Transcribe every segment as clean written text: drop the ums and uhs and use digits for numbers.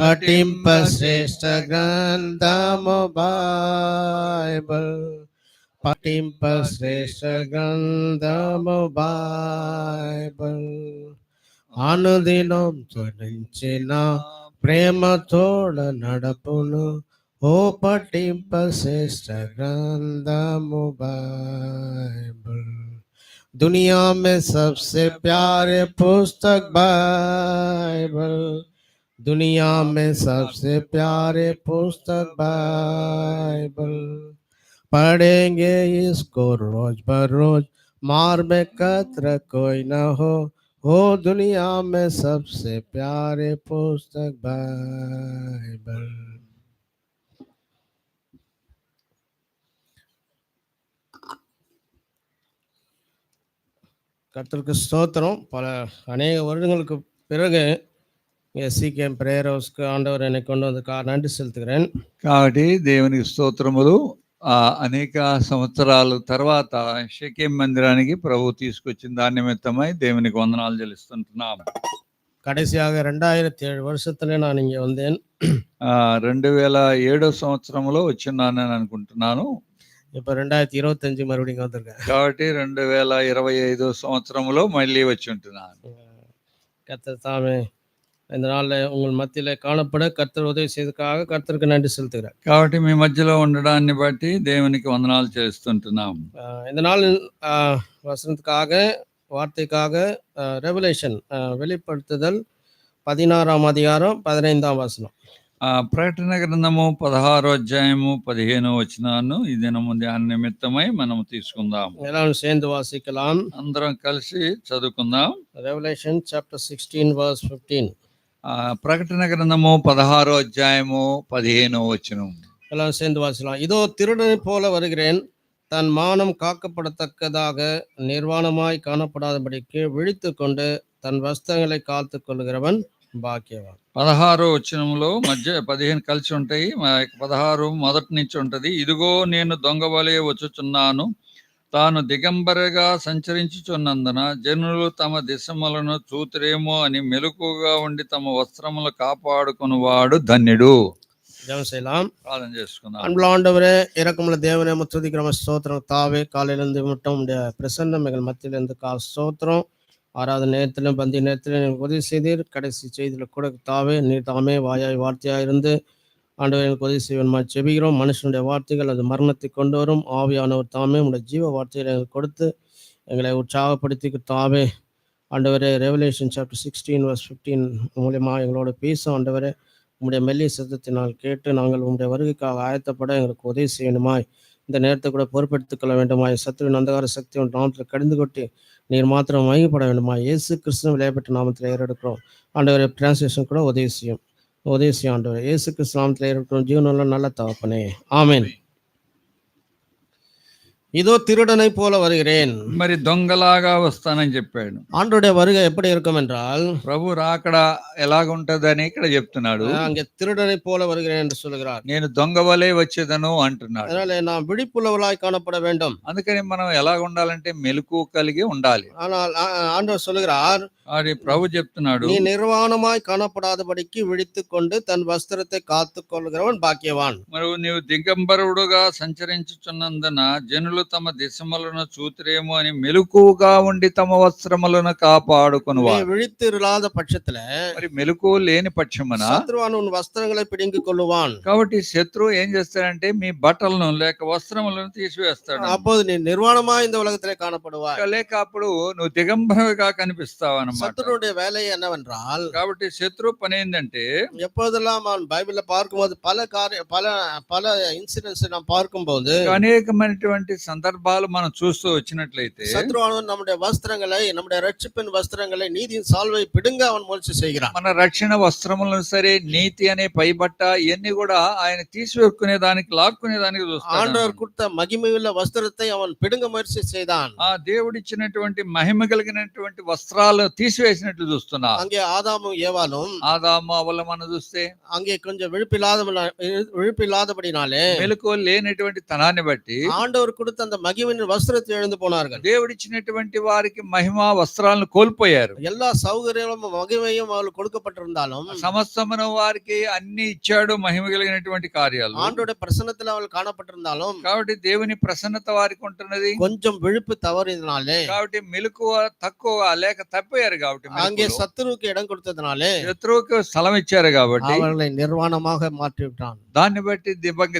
పఠింప శ్రేష్ఠ గ్రంథము బైబిల్, పఠింప శ్రేష్ఠ గ్రంథము బైబిల్, అనుదినం తుడించిన ప్రేమ తోడ నడపును, ఓ పఠింప శ్రేష్ఠ గ్రంథము బైబిల్. दुनिया में सबसे प्यारे पुस्तक बाइबल, दुनिया में सबसे प्यारे पुस्तक बाइबल, पढ़ेंगे इसको रोज बरोज, मार में कतर कोई न हो, दुनिया में सबसे प्यारे पुस्तक बाइबल. கர்த்தருக்கு ஸ்தோத்திரம். அநேக வருடங்களுக்கு பிறகு SCKM ప్రేయర్ హౌస్కి ఆండవర్ என்னை கொண்டு வந்ததுக்காக நன்றி செலுத்துகிறேன். కాబట్టి దేవునికి స్తోత్రములు. అనేక సంవత్సరాల తర్వాత షకేం మందిరానికి ప్రభు తీసుకొచ్చిన దాని నిమిత్తమై దేవునికి వందనాలు చెల్లిస్తుంటున్నాం. கடைசியாக 2007 வருஷத்துல நான் இங்கே வந்தேன். 2007 సంవత్సరంలో వచ్చినానని అనుకుంటున్నాను. இப்போ 2025 மறுபடியும் வந்திருக்கேன். కాబట్టి 2025 సంవత్సరంలో మళ్ళీ వచ్చి ఉంటున్నాను. கர்த்தர் தாமே இந்த நாளில் உங்கள் மத்தியில் காணப்பட கர்த்தர் உதவி செய்ததுக்காக கர்த்தருக்கு நன்றி செலுத்துகிறேன். కాబట్టి మీ మధ్యలో ఉండడాన్ని బట్టి దేవునికి వందనాలు చేస్తుంటున్నాం. இந்த நாள் வசனத்துக்காக வார்த்தைக்காக ரெவலேஷன் வெளிப்படுத்துதல் 16ஆம் அதிகாரம் 15ஆம் வசனம். ప్రకటన గ్రంథము 16వ అధ్యాయము 15వ వచనాన్ని ఈ దినము ధ్యాన నిమిత్తమై మనం తీసుకుందాం. எல்லாரும் சேர்ந்து வாசிக்கலாம். అందరం కలిసి చదువుకుందాం. Revelation chapter 16 verse 15. ప్రకటన గ్రంథము 16వ అధ్యాయము 15వ వచనం. எல்லாரும் சேர்ந்து வாசிக்கலாம். இதோ திருடனை போல வருகிறேன், தன் மானம் காக்கப்படத்தக்கதாக நிர்வாணமாய் காணப்படாதபடிக்கு விழித்து கொண்டு தன் வஸ்திரங்களை காத்து கொள்கிறவன் భాగ్యవాన్. 16వ వచనంలో మధ్య 15 కలిసి ఉంటాయి. 16 మొదటి నుంచి ఉంటది. ఇదిగో నేను దొంగ వలె వచ్చుచున్నాను, తాను దిగంబరగా సంచరించుచున్నందున జనులు తమ దిశములను చూతురేమో అని మెలకుగా ఉండి తమ వస్త్రములు కాపాడుకునివాడు ధన్యుడు. ஜெபம் செய்யலாம். ప్రార్థన చేసుకుందాం. அன்புள்ள ஆண்டவரே, இரக்கமுள்ள தேவனே, துதிக்கிறோம், ஸ்தோத்திரம். தாவே, காலையிலிருந்து மட்டும் உடைய பிரசன்னம் எங்கள் மத்தியிலிருந்து ஸ்தோத்திரம். ஆறாவது நேரத்திலும் பந்தி நேரத்திலும் உதவி செய்தீர். கடைசி செய்தியில் கூட தாவே நீர் தாமே வாயாய் வார்த்தையாக இருந்து ஆண்டவர் எனக்கு உதவி செய்வன்மா செபிக்கிறோம். மனுஷனுடைய வார்த்தைகள் அது மரணத்தை கொண்டு வரும். ஆவியானவர் தாமே உடைய ஜீவ வார்த்தைகளை எங்களுக்கு கொடுத்து எங்களை உற்சாகப்படுத்தி தாவே ஆண்டவரே ரெவலேஷன் சாப்டர் 16 verse 15 மூலியமா எங்களோட பேசும். ஆண்டவரே, உங்களுடைய மெல்லிய சத்தத்தினால் கேட்டு நாங்கள் உங்களுடைய வருகைக்காக ஆயத்தப்பட எங்களுக்கு உதவி செய்யணுமாய் இந்த நேரத்தை கூட பொறுப்பெடுத்துக் கொள்ள வேண்டுமாய். சத்துருவின் அந்தகார சக்தி நாமத்தில் கடிந்து கொட்டி நீர் மாத்திரம் மகிமைப்பட வேண்டுமா. இயேசு கிறிஸ்துவின் விளையாட்டு நாமத்தில் ஏறெடுக்கிறோம். ஆண்டவரை டிரான்ஸ்லேஷன் கூட உதவி செய்யும் ஆண்டவர். இயேசு கிறிஸ்து நாமத்தில் ஏறெடுக்கிறோம். ஜீவனுள்ள நல்ல தகப்பனே, ஆமென். இதோ திருடனை போல வருகிறேன். మరి దొంగలాగా వస్తానని చెప్పాడు. ஆண்டவருடைய வருகை எப்படி இருக்கும் என்றால், ప్రభు రాకడ ఎలాగుంటదని ఇక్కడ చెప్తున్నాడు. அங்கே திருடனை போல வருகிறேன் என்று சொல்கிறார். నేను దొంగ వలె వచ్చేదను అంటున్నాడు. அதனால நாம் விழிப்புள்ளவர்களாய் காணப்பட வேண்டும். అందుకని మనం ఎలా ఉండాలంటే మెలకువ కలిగి ఉండాలి. ஆனால் ஆண்டவர் சொல்கிறார், అది ప్రభు చెప్తున్నాడు, நீ நிர்வாணமாய் காணப்படாதபடிக்கு விழித்துக் கொண்டு தன் வஸ்திரத்தை காத்துக் கொள்கிறவன் பாக்கியவான். మరి నీవు దిగంబరుడుగా సంచరించుచున్నందున జనులు తమ దిశములను చూతురేమో అని మెలకువగా ఉండి తమ వస్త్రములను కాపాడుకొనువాడు. விழித்து இல்லாத பட்சத்துல, మరి మెలకువ లేని పక్షమున శత్రువాను ఉన్ వస్త్రங்களை பிடுங்கிக் கொள்ளுவான். కాబట్టి శత్రువు ఏం చేస్తాడంటే మీ బట్టలను లేక వస్త్రములను తీసివేస్తాడు. அப்போது நீ நிர்வாணமாய் இந்த உலகத்திலே காணப்படுவாய். లేక అప్పుడు నువ్వు దిగంబరగా కనిపిస్తావు అన్నమాట. சத்துருடைய வேலை என்னவென்றால், కాబట్టి శత్రు పని ఏంటంటే, எப்போதெல்லாம் அவன் பைபிள்ல பார்க்கும்போது பல இன்சிடென்ட்ஸ் நாம் பார்க்கும்போது అనేకమైనటువంటి సందర్భాలు మనం చూస్తూ వచ్చినట్లయితే, சத்ருவானவன் நம்முடைய வஸ்திரங்களை, நம்முடைய ரட்சிப்பின் வஸ்திரங்களை, நீதியின் சால்வை பிடுங்க அவன் முயற்சி செய்கிறான். మన రక్షణ వస్త్రములను సరే, నీతి అనే పైబట్ట ఇవన్నీ కూడా ఆయన తీసివేసుకునే దానికి, లాక్కునే దానికి చూస్తాడు. ஆண்டவர் கொடுத்த மகிமையுள்ள வஸ்திரத்தை அவன் பிடுங்க முயற்சி செய்தான். ఆ దేవుడిచ్చినటువంటి మహిమ కలిగినటువంటి వస్త్రాలు తీసివేసినట్లు చూస్తున్నా. அங்கே ஆதாமும் ஏவாளும், ఆదాము అవ్వల మనం చూస్తే அங்கே கொஞ்சம் விழிப்பில்லாதபடினாலே, మెలకువ లేనటువంటి తనాన్ని బట్టి ஆண்டவர் கொடுத்த கொடுத்த அந்த மகிமையின் வஸ்திரத்தை இழந்து போனார்கள். దేవుడిచ్చినటువంటి వారికి మహిమ వస్త్రాలను కోల్పోయారు. எல்லா సౌకర్యాலும் మగిமையும் அவர்கள் கொடுக்கப்பட்டிருந்தாலும் సమస్తమును వారికి అన్ని ఇచ్చాడు, మహిమ కలిగినటువంటి కార్యాలు. ஆண்டோட பிரசன்னத்தில் அவர்கள் காணப்பட்டிருந்தாலும் కాబట్టి దేవుని ప్రసన్నత వారికి ఉంటున్నది. கொஞ்சம் விழிப்பு தவறினாலே, కాబట్టి మెలకువ తక్కువ లేక తప్పారు. కాబట్టి அங்கே சத்துருவுக்கு இடம் கொடுத்ததுனாலே శత్రువుకు స్థలం ఇచ్చారు కాబట్టి அவர்களை நிர்வாணமாக மாற்றிவிட்டான். దాన్ని బట్టి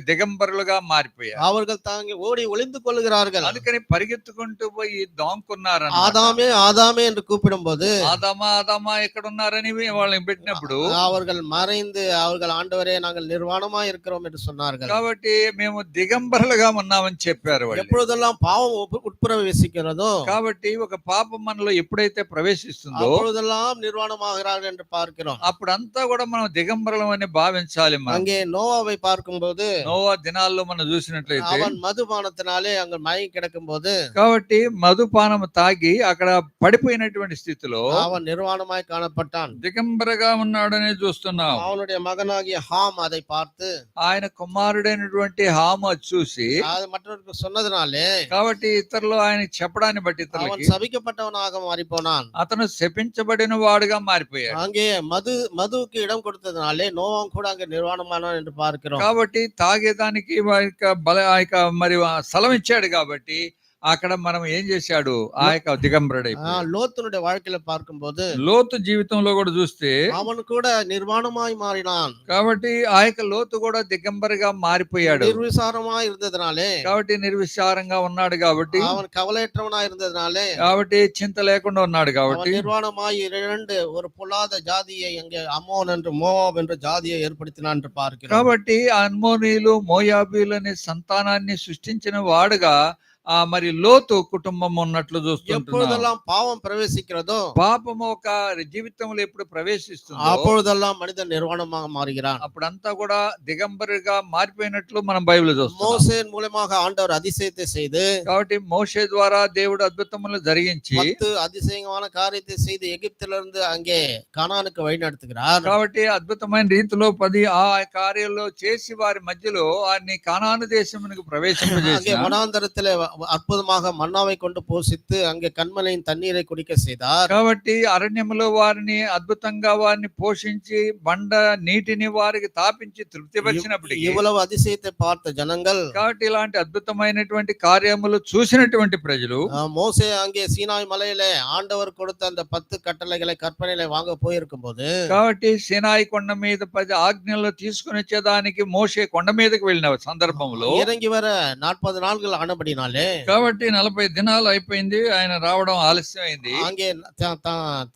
దిగంబరులుగా మారిపోయారు. அவர்கள் தாங்க ஓடி ஒளிந்து கொள்ளுகிறார்கள். అందుకని పరిగెత్తుకుంటూ పోయి దాంకున్నారు. ஆதாமே ஆதாமே என்று கூப்பிடும்போது ఆదామా ఆదామా ఎక్కడ ఉన్నారని వాళ్ళని పెట్టినప్పుడు அவர்கள் மறைந்து அவர்கள் ఆండవరే நாங்கள் నిర్వాణமா இருக்கிறோம் என்று சொன்னார்கள். కాబట్టి మేము దిగంబరులుగా ఉన్నామని చెప్పారు వాళ్ళు. எப்பொழுதெல்லாம் பாவம் உட்பிரவேசிக்கிறதோ కాబట్టి ఒక పాపం మనలో ఎప్పుడైతే ప్రవేశిస్తుందో அப்பொழுதெல்லாம் நிர்வாணமாகிறார்கள் என்று பார்க்கிறோம். అప్పుడంతా కూడా మనం దిగంబరులం అని భావించాలి. మనం அங்கே நோவாவை பார்க்கும்போது నోవా దినాల్లో మనం చూసినట్లయితే அவன் మధుపానத்தினாலே அங்க மயங்கி கிடக்கும்போது కాబట్టి మధుపానం తాగి అక్కడ పడిపోయినటువంటి స్థితిలో அவன் நிர்வாணமாய் காணப்பட்டான். దిగంబరగా ఉన్నాడనే చూస్తున్నాం. அவனுடைய மகனாகிய ஹாம் அதை பார்த்து ఆయన కుమారుడైనటువంటి హామ చూసి அது மற்றவருக்கு சொன்னதுனாலே కాబట్టి ఇతరులు ఆయన చెప్పడాన్ని బట్టి அவன் ఇతరులకి சபிக்கப்பட்டவனாக மாறிப்போனான். అతను శపించబడిన వాడుగా మారిపోయాడు. அங்கே மதுவுக்கு இடம் கொடுத்ததுனாலே நோவாம் கூட அங்கே நிர்வாணமானான் என்று பார்க்கிறோம். కాబట్టి తాగేదానికి మరి స్థలం ఇచ్చాడు కాబట్టి అక్కడ మనం ఏం చేశాడు, ఆ యొక్క దిగంబరుడైపోయాడు. லோத்துனுடைய வாழ்க்கையில பார்க்கும்போது లోతు జీవితంలో కూడా చూస్తే அவன் கூட நிர்வாணமாய் மாறினான். కాబట్టి ఆ యొక్క లోతు కూడా దిగంబరిగా మారిపోయాడు. నిర్విசாரமாய் இருந்ததுனாலே, కాబట్టి నిర్విచారంగా ఉన్నాడు కాబట్టి, அவன் கவலையற்றவனாய் இருந்ததுனாலே, కాబట్టి చింత లేకుండా ఉన్నాడు కాబట్టి நிர்வாணமாய் ஒரு பொல்லாத ஜாதியை அங்கே அம்மோன் என்று மோவாப் என்ற ஜாதியை ஏற்படுத்தினான் என்று பார்க்கிறோம். కాబట్టి అమ్మోనీయులు మోయాబీలు అనే సంతానాన్ని సృష్టించిన వాడుగా మరి లోతు కుటుంబం ఉన్నట్లు చూస్తున్నాం. எப்பொழுதெல்லாம் பாவம் பிரவேசிக்கிறதோ, పాపము ఒక జీవితంలో ఎప్పుడు ప్రవేశిస్తుందో அப்பொழுதெல்லாம் மனிதன் நிர்வாணமாக மாறுகிறான். అప్పుడంతా కూడా దిగంబరిగా మారిపోయినట్లు మనం బైబిల్ చూస్తాం. மோசேயின் மூலமாக ஆண்டவர் அதிசயத்தை செய்து, కాబట్టి మోషే ద్వారా దేవుడు అద్భుతములు జరిగించి 10 அதிசயமான காரியத்தை செய்து எகிப்திலிருந்து அங்கே கானானுக்கு வழி நடத்துகிறார். కాబట్టి అద్భుతమైన రీతిలో 10 ఆ కార్యాల్లో చేసి వారి మధ్యలో వారిని కానాను దేశమునకు அங்கே ప్రవేశింపజేసి வனாந்தரத்திலே அற்புதமாக மன்னாவை கொண்டு போஷித்து அங்கே கண்மலையின் தண்ணீரை குடிக்க செய்தார். కాబట్టి అరణ్యములో వారిని అద్భుతంగా వారిని పోషించి బండ నీటిని వారికి తాపించి తృప్తిపరిచినప్పటికీ இவ்வளவு அதிசயத்தை பார்த்த ஜனங்கள், కాబట్టి ఇలాంటి అద్భుతమైనటువంటి కార్యములు చూసినటువంటి ప్రజలు மோசே அங்கே சீனாய் மலையிலே ஆண்டவர் கொடுத்த அந்த 10 கட்டளைகளை கற்பனைகளை வாங்க போயிருக்கும் போது, కాబట్టి సినాయి కొండ మీద 10 ఆజ్ఞలు తీసుకుని వచ్చేదానికి మోషే కొండ మీదకి వెళ్ళిన సందర్భంలో இறங்கி வர 40 நாட்கள் ஆனபடினாலே కాబట్టి 40 దినాలు అయిపోయింది, ఆయన రావడం ఆలస్యం అయింది. அங்கே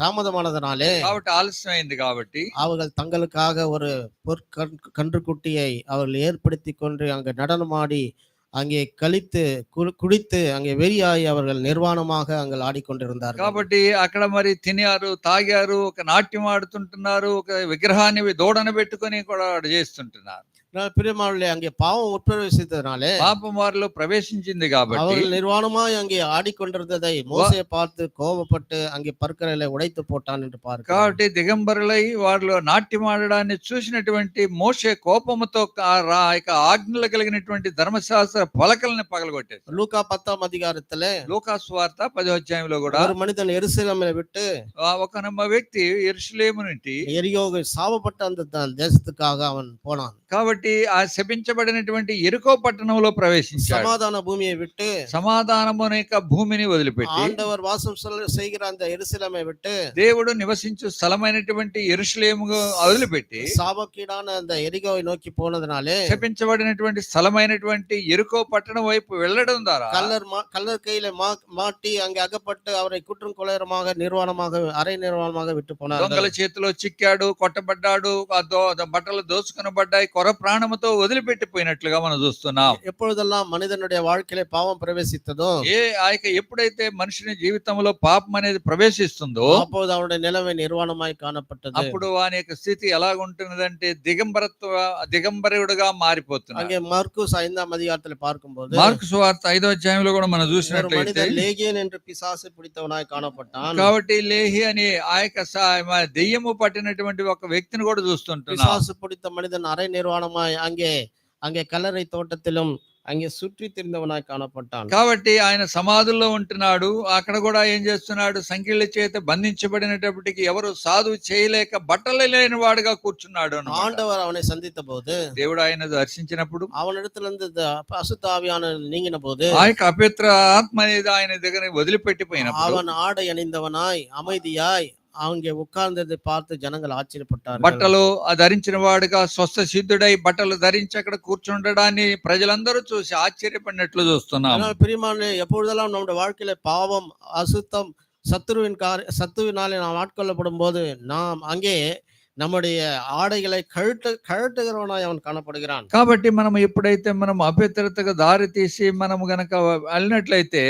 தாமதமானதனாலே కాబట్టి ఆలస్యం అయింది కాబట్టి அவர்கள் தங்களுக்காக ஒரு கன்றுக்குட்டியை அவர்கள் ஏற்படுத்தி கொண்டு அங்கே நடனமாடி அங்கே கழித்து குடித்து அங்கே வெறியாய் அவர்கள் நிர்வாணமாக அங்கே ஆடிக்கொண்டிருந்தார்கள். కాబట్టి అక్కడ మరి తినారు, తాగారు, ఒక నాట్యం ఆడుతుంటున్నారు, ఒక విగ్రహాన్ని దూడన పెట్టుకొని కూడా చేస్తుంటున్నారు. பிரியமானவர்களே, அங்கே பாவம் உட்பிரவேசித்ததனாலே పాపం వారిలో ప్రవేశించింది కాబట్టి அவர்கள் நிர்வாணமாய் அங்கே ஆடிக்கொண்டிருந்ததை மோசே பார்த்து கோபப்பட்டு அங்கே பற்கரையில உடைத்து போட்டான் என்று பார்க்கிறோம். కాబట్టి దిగంబరులై వారిలో నాట్యం ఆడడాన్ని చూసినటువంటి మోషే కోపముతో ఆజ్ఞలు కలిగినటువంటి ధర్మశాస్త్ర పలకలను పగలగొట్టారు. லூக்கா 10ஆம் அதிகாரத்திலே లూకా సువార్త 10వ అధ్యాయంలో కూడా ஒரு மனிதன் எருசலேமை விட்டு ఒక వ్యక్తి యెరూషలేము నుండి எரிகோ சாபப்பட்ட அந்த தேசத்துக்காக அவன் போனான். కాబట్టి ఆ శపించబడినటువంటి ఎరికో పట్టణంలో ప్రవేశించాడు. సమాధాన భూమిயை விட்டு, సమాధానమున యొక్క భూమిని వదిలిపెట్టి, ఆండవర్ వాసం செய்கிற அந்த எருசலேமை விட்டு, దేవుడు నివసించు స్థలమైనటువంటి యెరూషలేము వదిలిపెట్టి சாபக்கீடான அந்த எரிகோவை நோக்கி போனதனாலே శపించబడినటువంటి స్థలమైనటువంటి ఎరికో పట్టణం వైపు వెళ్ళడం ద్వారా கல்லர் கையில மாட்டி அங்கே அகப்பட்டு அவரை குற்றம் கொலையரமாக நிர்வாணமாக அரை நிர்வாணமாக விட்டு போனார். దొంగల చేతిలో చిక్కాడు, కొట్టబడ్డాడు, బట్టలు దోచుకొనబడ్డాయి, కొర ప్రాణముతో వదిలిపెట్టిపోయినట్లుగా మనం చూస్తున్నాం. எப்பொழுதெல்லாம் மனிதனுடைய வாழ்க்கையிலே பாவம் பிரவேசித்ததோ, ఎప్పుడైతే మనిషిని జీవితంలో పాపం అనేది ప్రవేశిస్తుందో அப்போது அவனுடைய நிலைமை நிர்வாணமாய் காணப்பட்டது. అప్పుడు వాని యొక్క స్థితి ఎలాగుంటున్నదంటే దిగంబరుడుగా మారిపోతున్నాడు. அங்கே மார்க்குஸ் 5ஆம் அதிகாரத்தில் பார்க்கும்போது, మార్కు సువార్త 5వ అధ్యాయంలో కూడా మనం చూసినట్లయితే லேகியன் என்று பிசாசு பிடித்தவனாய் காணப்பட்டான். కాబట్టి లేహి అని ఆ యొక్క దెయ్యము పట్టినటువంటి ఒక వ్యక్తిని కూడా చూస్తుంటున్నాం. பிசாசு பிடித்த மனிதன் அரை நிர்வாணமாய் அங்கே கல்லறை தோட்டத்திலும் அங்கே சுற்றி திரிந்தவனாய் காணப்பட்டான். కాబట్టి ఆయన సమాధుల్లో ఉంటున్నాడు. అక్కడ కూడా ఏం చేస్తున్నాడు? సంకెళ్ళ చేత బంధించబడినప్పటికీ ఎవరు సాధువు చేయలేక బట్టలు లేని వాడుగా కూర్చున్నాడు అన్నమాట. ஆண்டவர் அவனை சந்தித்த போது, దేవుడు ఆయన దర్శించినప్పుడు, அவனிடத்திலிருந்து அசுத்த ஆவியானவர் நீங்கின போது, ఆ యొక్క అపవిత్ర ఆత్మ అనేది ఆయన దగ్గర వదిలిపెట్టిపోయినప్పుడు அவன் ஆடை அணிந்தவனாய் அமைதியாய் அங்கே உட்கார்ந்ததை பார்த்து ஜனங்கள் ஆச்சரியப்பட்டார்கள். బట్టలు ధరించిన వాడుగా స్వస్థ సిద్ధుడై బట్టలు ధరించి అక్కడ కూర్చుండడాన్ని ప్రజలందరూ చూసి ఆశ్చర్యపడినట్లు చూస్తున్నాం. ஆனால் பிரியமானவர்களே, எப்பொழுதெல்லாம் நம்முடைய வாழ்க்கையில பாவம், அசுத்தம், சத்துருவினாலே நாம் ஆட்கொள்ளப்படும் போது நாம் அங்கே நம்முடைய ஆடைகளை கழட்டுகிறவனாய் அவன் காணப்படுகிறான். కాబట్టి మనం ఎప్పుడైతే మనం అపవిత్రతకు దారి తీసి మనము గనక వెళ్ళినట్లయితే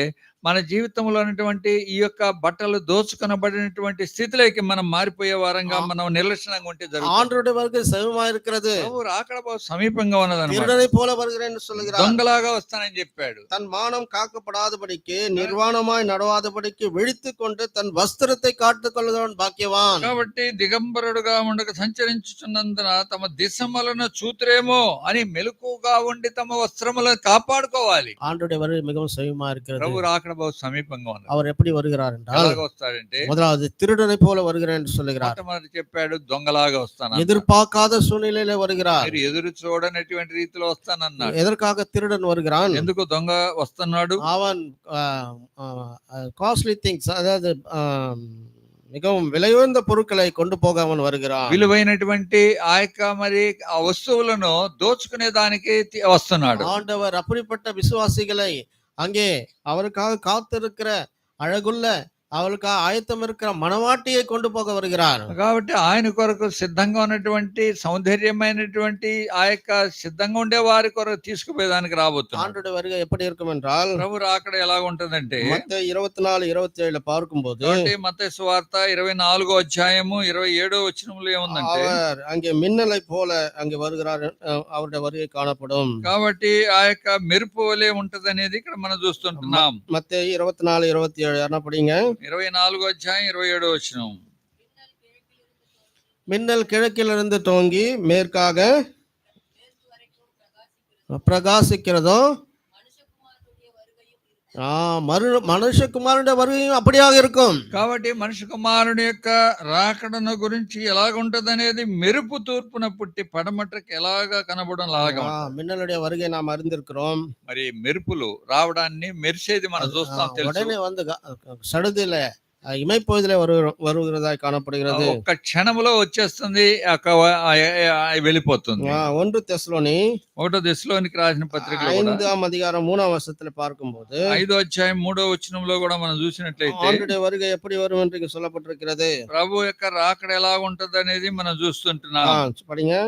మన జీవితంలో ఉన్నటువంటి ఈ యొక్క బట్టలు దోచుకొనబడినటువంటి స్థితిలోకి మనం మారిపోయే వారంగా మనం నిర్లక్ష్యంగా ఉంటే జరుగుతుంది. ஆண்டவருடைய வருகை சமீபமா இருக்கிறது. అక్కడ సమీపంగా ఉన్నదన్నమాట. திருடனை போல வருகிறேன் என்று சொல்கிறார். దొంగలాగా వస్తానని చెప్పాడు. தன் மானம் காக்கப்படாதபடிக்கு, నిర్వాణமாய் నడవాதபடிக்கு విழித்துக் கொண்டு தன் వస్త్రத்தை కాట్టుకొనువాడు భాగ్యవాన్. కాబట్టి దిగంబరుడుగా ఉండక సంచరించుచున్నందున తమ దిశములను చూతురేమో అని మెలకుగా ఉండి తమ వస్త్రములను కాపాడుకోవాలి. ஆண்டவருடைய வருகை மிகவும் சமீபமா இருக்கிறது. ప్రభు రాకడ బహు సమీపంగా ఉంది. அவர் எப்படி வருகிறார் என்றால், ఎలాగ వస్తాడంటే, முதலாவது திருடனை போல வருகிறேன் என்று சொல்கிறார். మొట్టమొదటి చెప్పాడు దొంగలాగా వస్తాను. எதிர்பார்க்காத சூழ்நிலையில வருகிறார். మీరు ఎదురు చూడనటువంటి రీతిలో వస్తానన్నాడు. எதற்காக திருடன் வருகிறான்? ఎందుకు దొంగ వస్తున్నాడు? அவன் காஸ்ட்லி திங்ஸ், அதாவது மிகவும் விலையுயர்ந்த பொருட்களை கொண்டு போக அவன் வருகிறான். విలువైనటువంటి ఆ యొక్క మరి ఆ వస్తువులను దోచుకునే దానికి వస్తున్నాడు. ஆண்டவர் அப்படிப்பட்ட விசுவாசிகளை அங்கே அவருக்காக காத்திருக்கிற அழகுள்ள, அவளுக்காக ஆயத்தம் இருக்கிற மணவாட்டியை கொண்டு போக வருகிறார். కాబట్టి ఆయన కొరకు సిద్ధంగా ఉన్నటువంటి సౌందర్యమైనటువంటి ఆ యొక్క సిద్ధంగా ఉండే వారి కొరకు తీసుకుపోయేదానికి రాబోతున్నాడు. ஆண்டவருடைய வருகை எப்படி இருக்கும் என்றால், ప్రభు రాకడ ఎలా ఉంటుందంటే, மத்தேயு 24:27 பார்க்கும்போது, మత్తయి సువార్త 24వ అధ్యాయము 27వ వచనంలో ఏముందంటే, அவர் அங்கே மின்னலை போல அங்கே வருகிறார், அவருடைய வருகை காணப்படும். కాబట్టి ఆ యొక్క మెరుపు వలె ఉంటది అనేది ఇక్కడ మనం చూస్తుంటున్నాం. மத்தேயு 24:27 யாரா படிங்க. 24వ అధ్యాయం 27వ వచనం. மின்னல் கிழக்கிலிருந்து தோங்கி மேற்காக பிரகாசிக்கிறதோ, மனுஷகுமாரனுடைய வருகையும் அப்படியாக இருக்கும். కాబట్టి మనిషి కుమారుని యొక్క రాకడను గురించి ఎలాగ ఉంటది అనేది మెరుపు తూర్పున పుట్టి పడమటకి ఎలాగా కనబడడం లాగా. மின்னலுடைய வருகை நாம் அறிந்திருக்கிறோம். మరి మెరుపులు రావడాన్ని మెరిసేది మనం చూస్తాం, తెలుసు. உடனே வந்து சடுதில இமைப்பொழுதிலே வருகிறதாய் காணப்படுகிறது. ఒక్క క్షణములో వచ్చేస్తుంది, వెళ్ళిపోతుంది. 1 தெசலோனி 1వ దశలోనికి రాసిన పత్రికలో 5వ அதிகாரம் 3వ వచనத்துல பார்க்கும்போது, 5వ అధ్యాయం 3వ వచనంలో కూడా మనం చూసినట్లయితే ஆண்டவருடைய வருகை எப்படி வரும் என்று சொல்லப்பட்டிருக்கிறது. ప్రభు యొక్క రాకడ ఎలా ఉంటది అనేది మనం చూస్తుంటున్నాం. படிங்க.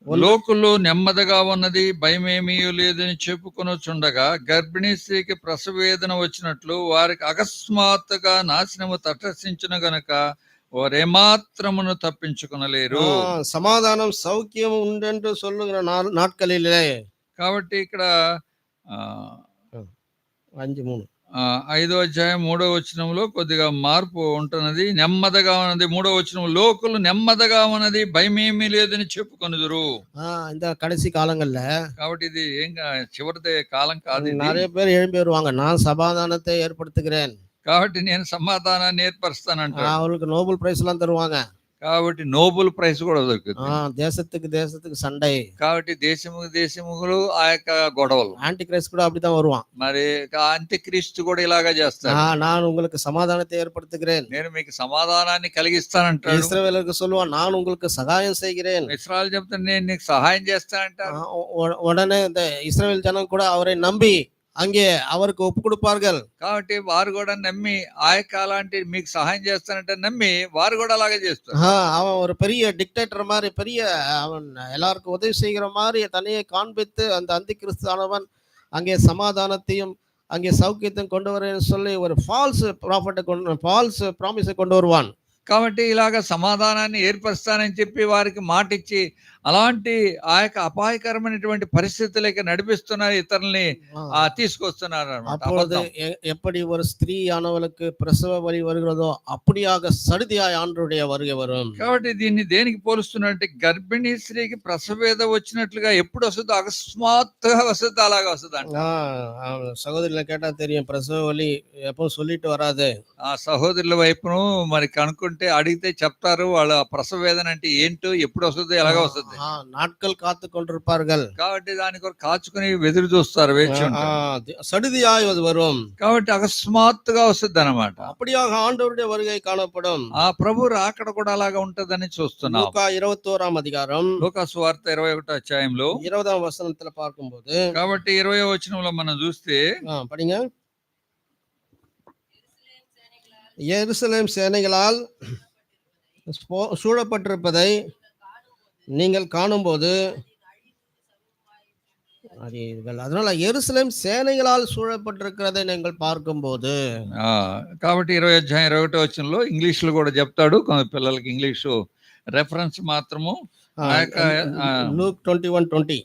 లోకులు నెమ్మదిగా ఉన్నది, భయమేమీ లేదని చెప్పుకొనుచుండగా గర్భిణీ స్త్రీకి ప్రసవ వేదన వచ్చినట్లు వారికి అకస్మాత్తుగా నాశనము తటస్థించును గనుక వారేమాత్రమును తప్పించుకొనలేరు. సమాధానం సౌఖ్యం ఉండెంటు சொல்லுகிற நாட்களிலே. కాబట్టి ఇక్కడ 5:3 5వ అధ్యాయం 3వ వచనంలో కొద్దిగా మార్పు ఉంటున్నది. నెమ్మదిగా ఉన్నది. 3వ వచనం, లోకులు నెమ్మదిగా ఉన్నది, భయమేమీ లేదని చెప్పుకొనుదురు. இந்த கடைசி காலங்கள்ல, కాబట్టి ఇది ఏం చివరిదే కాలం కాదు. நிறைய பேர் எழும்பி வருவாங்க, நான் சமாதானத்தை ஏற்படுத்துகிறேன், కాబట్టి నేను సమాధానాన్ని ఏర్పరుస్తానంట. அவங்களுக்கு நோபல் பிரைஸ் எல்லாம் தருவாங்க. కాబట్టి నోబెల్ ప్రైజ్ కూడా దొరుకుతుంది. தேசத்துக்கு சண்டை. కాబట్టి దేశములు ఆ యొక్క గొడవలు. ஆன்டி கிரைஸ்ட் கூட அப்படித்தான் வருவான். మరి అంత్యక్రీస్తు కూడా ఇలాగా చేస్తాడు. நான் உங்களுக்கு சமாதானத்தை ஏற்படுத்துகிறேன், నేను మీకు సమాధానాన్ని కలిగిస్తానంటాడు. இஸ்ரவேலருக்கு சொல்லுவான், நான் உங்களுக்கு சகாயம் செய்கிறேன். ఇశ్రాయేలు చెప్తాను, నేను నీకు సహాయం చేస్తానంటాడు. உடனே இந்த இஸ்ரவேல் ஜனம் கூட அவரை நம்பி அங்கே அவருக்கு ஒப்பு கொடுப்பார்கள். కాబట్టి వారు కూడా నమ్మి ఆ యొక్క అలాంటి మీకు సహాయం చేస్తానంటే నమ్మి వారు కూడా అలాగే చేస్తారు. அவன் ஒரு பெரிய டிக்டேட்டர் மாதிரி, பெரிய அவன் எல்லாருக்கும் உதவி செய்கிற மாதிரி தன்னையை காண்பித்து அந்த அந்தி கிறிஸ்துவானவன் அங்கே சமாதானத்தையும் அங்கே சௌக்கியத்தையும் கொண்டு வரேன்னு சொல்லி ஒரு ஃபால்ஸ் ப்ராமிஸை கொண்டு வருவான். కాబట్టి ఇలాగ సమాధానాన్ని ఏర్పరుస్తానని చెప్పి వారికి మాట ఇచ్చి అలాంటి ఆ యొక్క అపాయకరమైనటువంటి పరిస్థితులకి నడిపిస్తున్నారు, ఇతరుల్ని తీసుకొస్తున్నారు అన్నమాట. அப்பொழுது எப்படி ஒரு ஸ்திரீயானவளுக்கு பிரசவ வலி வருகிறதோ அப்படியாக சடுதியாய் ஆண்டவருடைய வருகை வரும். కాబట్టి దీన్ని దేనికి పోలుస్తున్నట్టు, గర్భిణీ స్త్రీకి ప్రసవేద వచ్చినట్లుగా ఎప్పుడు వస్తుందో అకస్మాత్తుగా వస్తుంది, అలాగా వస్తుంది అంట. సహోదరుల కేటా தெரியும், பிரசவ வலி எப்போ சொல்லிட்டு வராது. ఆ సహోదరుల వైపును మరి కనుక్కుంటే అడిగితే చెప్తారు, వాళ్ళ ప్రసవ వేదన అంటే ఏంటో, ఎప్పుడు వస్తుందో, ఎలాగ వస్తుంది. நாட்கள் காத்து கொண்டிருப்பார்கள். కాబట్టి దాని కొరకు కాచుకుని ఎదురు చూస్తారు, వేచి ఉంటారు. சடுதியாய் அது வரும். కాబట్టి అకస్మాత్తుగా వస్తుంది అన్నమాట. அப்படியாக ஆண்டவருடைய வருகை காணப்படும். ఆ ప్రభు రాకడ కూడా అలాగా ఉంటదని చూస్తున్నాం. లూకా 21వ అధికారం, లూకా సువార్త 21వ అధ్యాయంలో 20వ వచనంలో பார்க்கும்போது, కాబట్టి 20వ వచనంలో మనం చూస్తే படிங்க. எருசலேம் சேனைகளால் சூழப்பட்டிருப்பதை நீங்கள் காணும்போது, அதனால எருசலேம் சேனைகளால் சூழப்பட்டிருக்கிறதை நீங்கள் பார்க்கும்போது. కాబట్టి 20వ అధ్యాయం 21వ వచనంలో ఇంగ్లీష్ లో కూడా చెప్తాడు, పిల్లలకి ఇంగ్లీషు రెఫరెన్స్ మాత్రము. లూక్ 21:20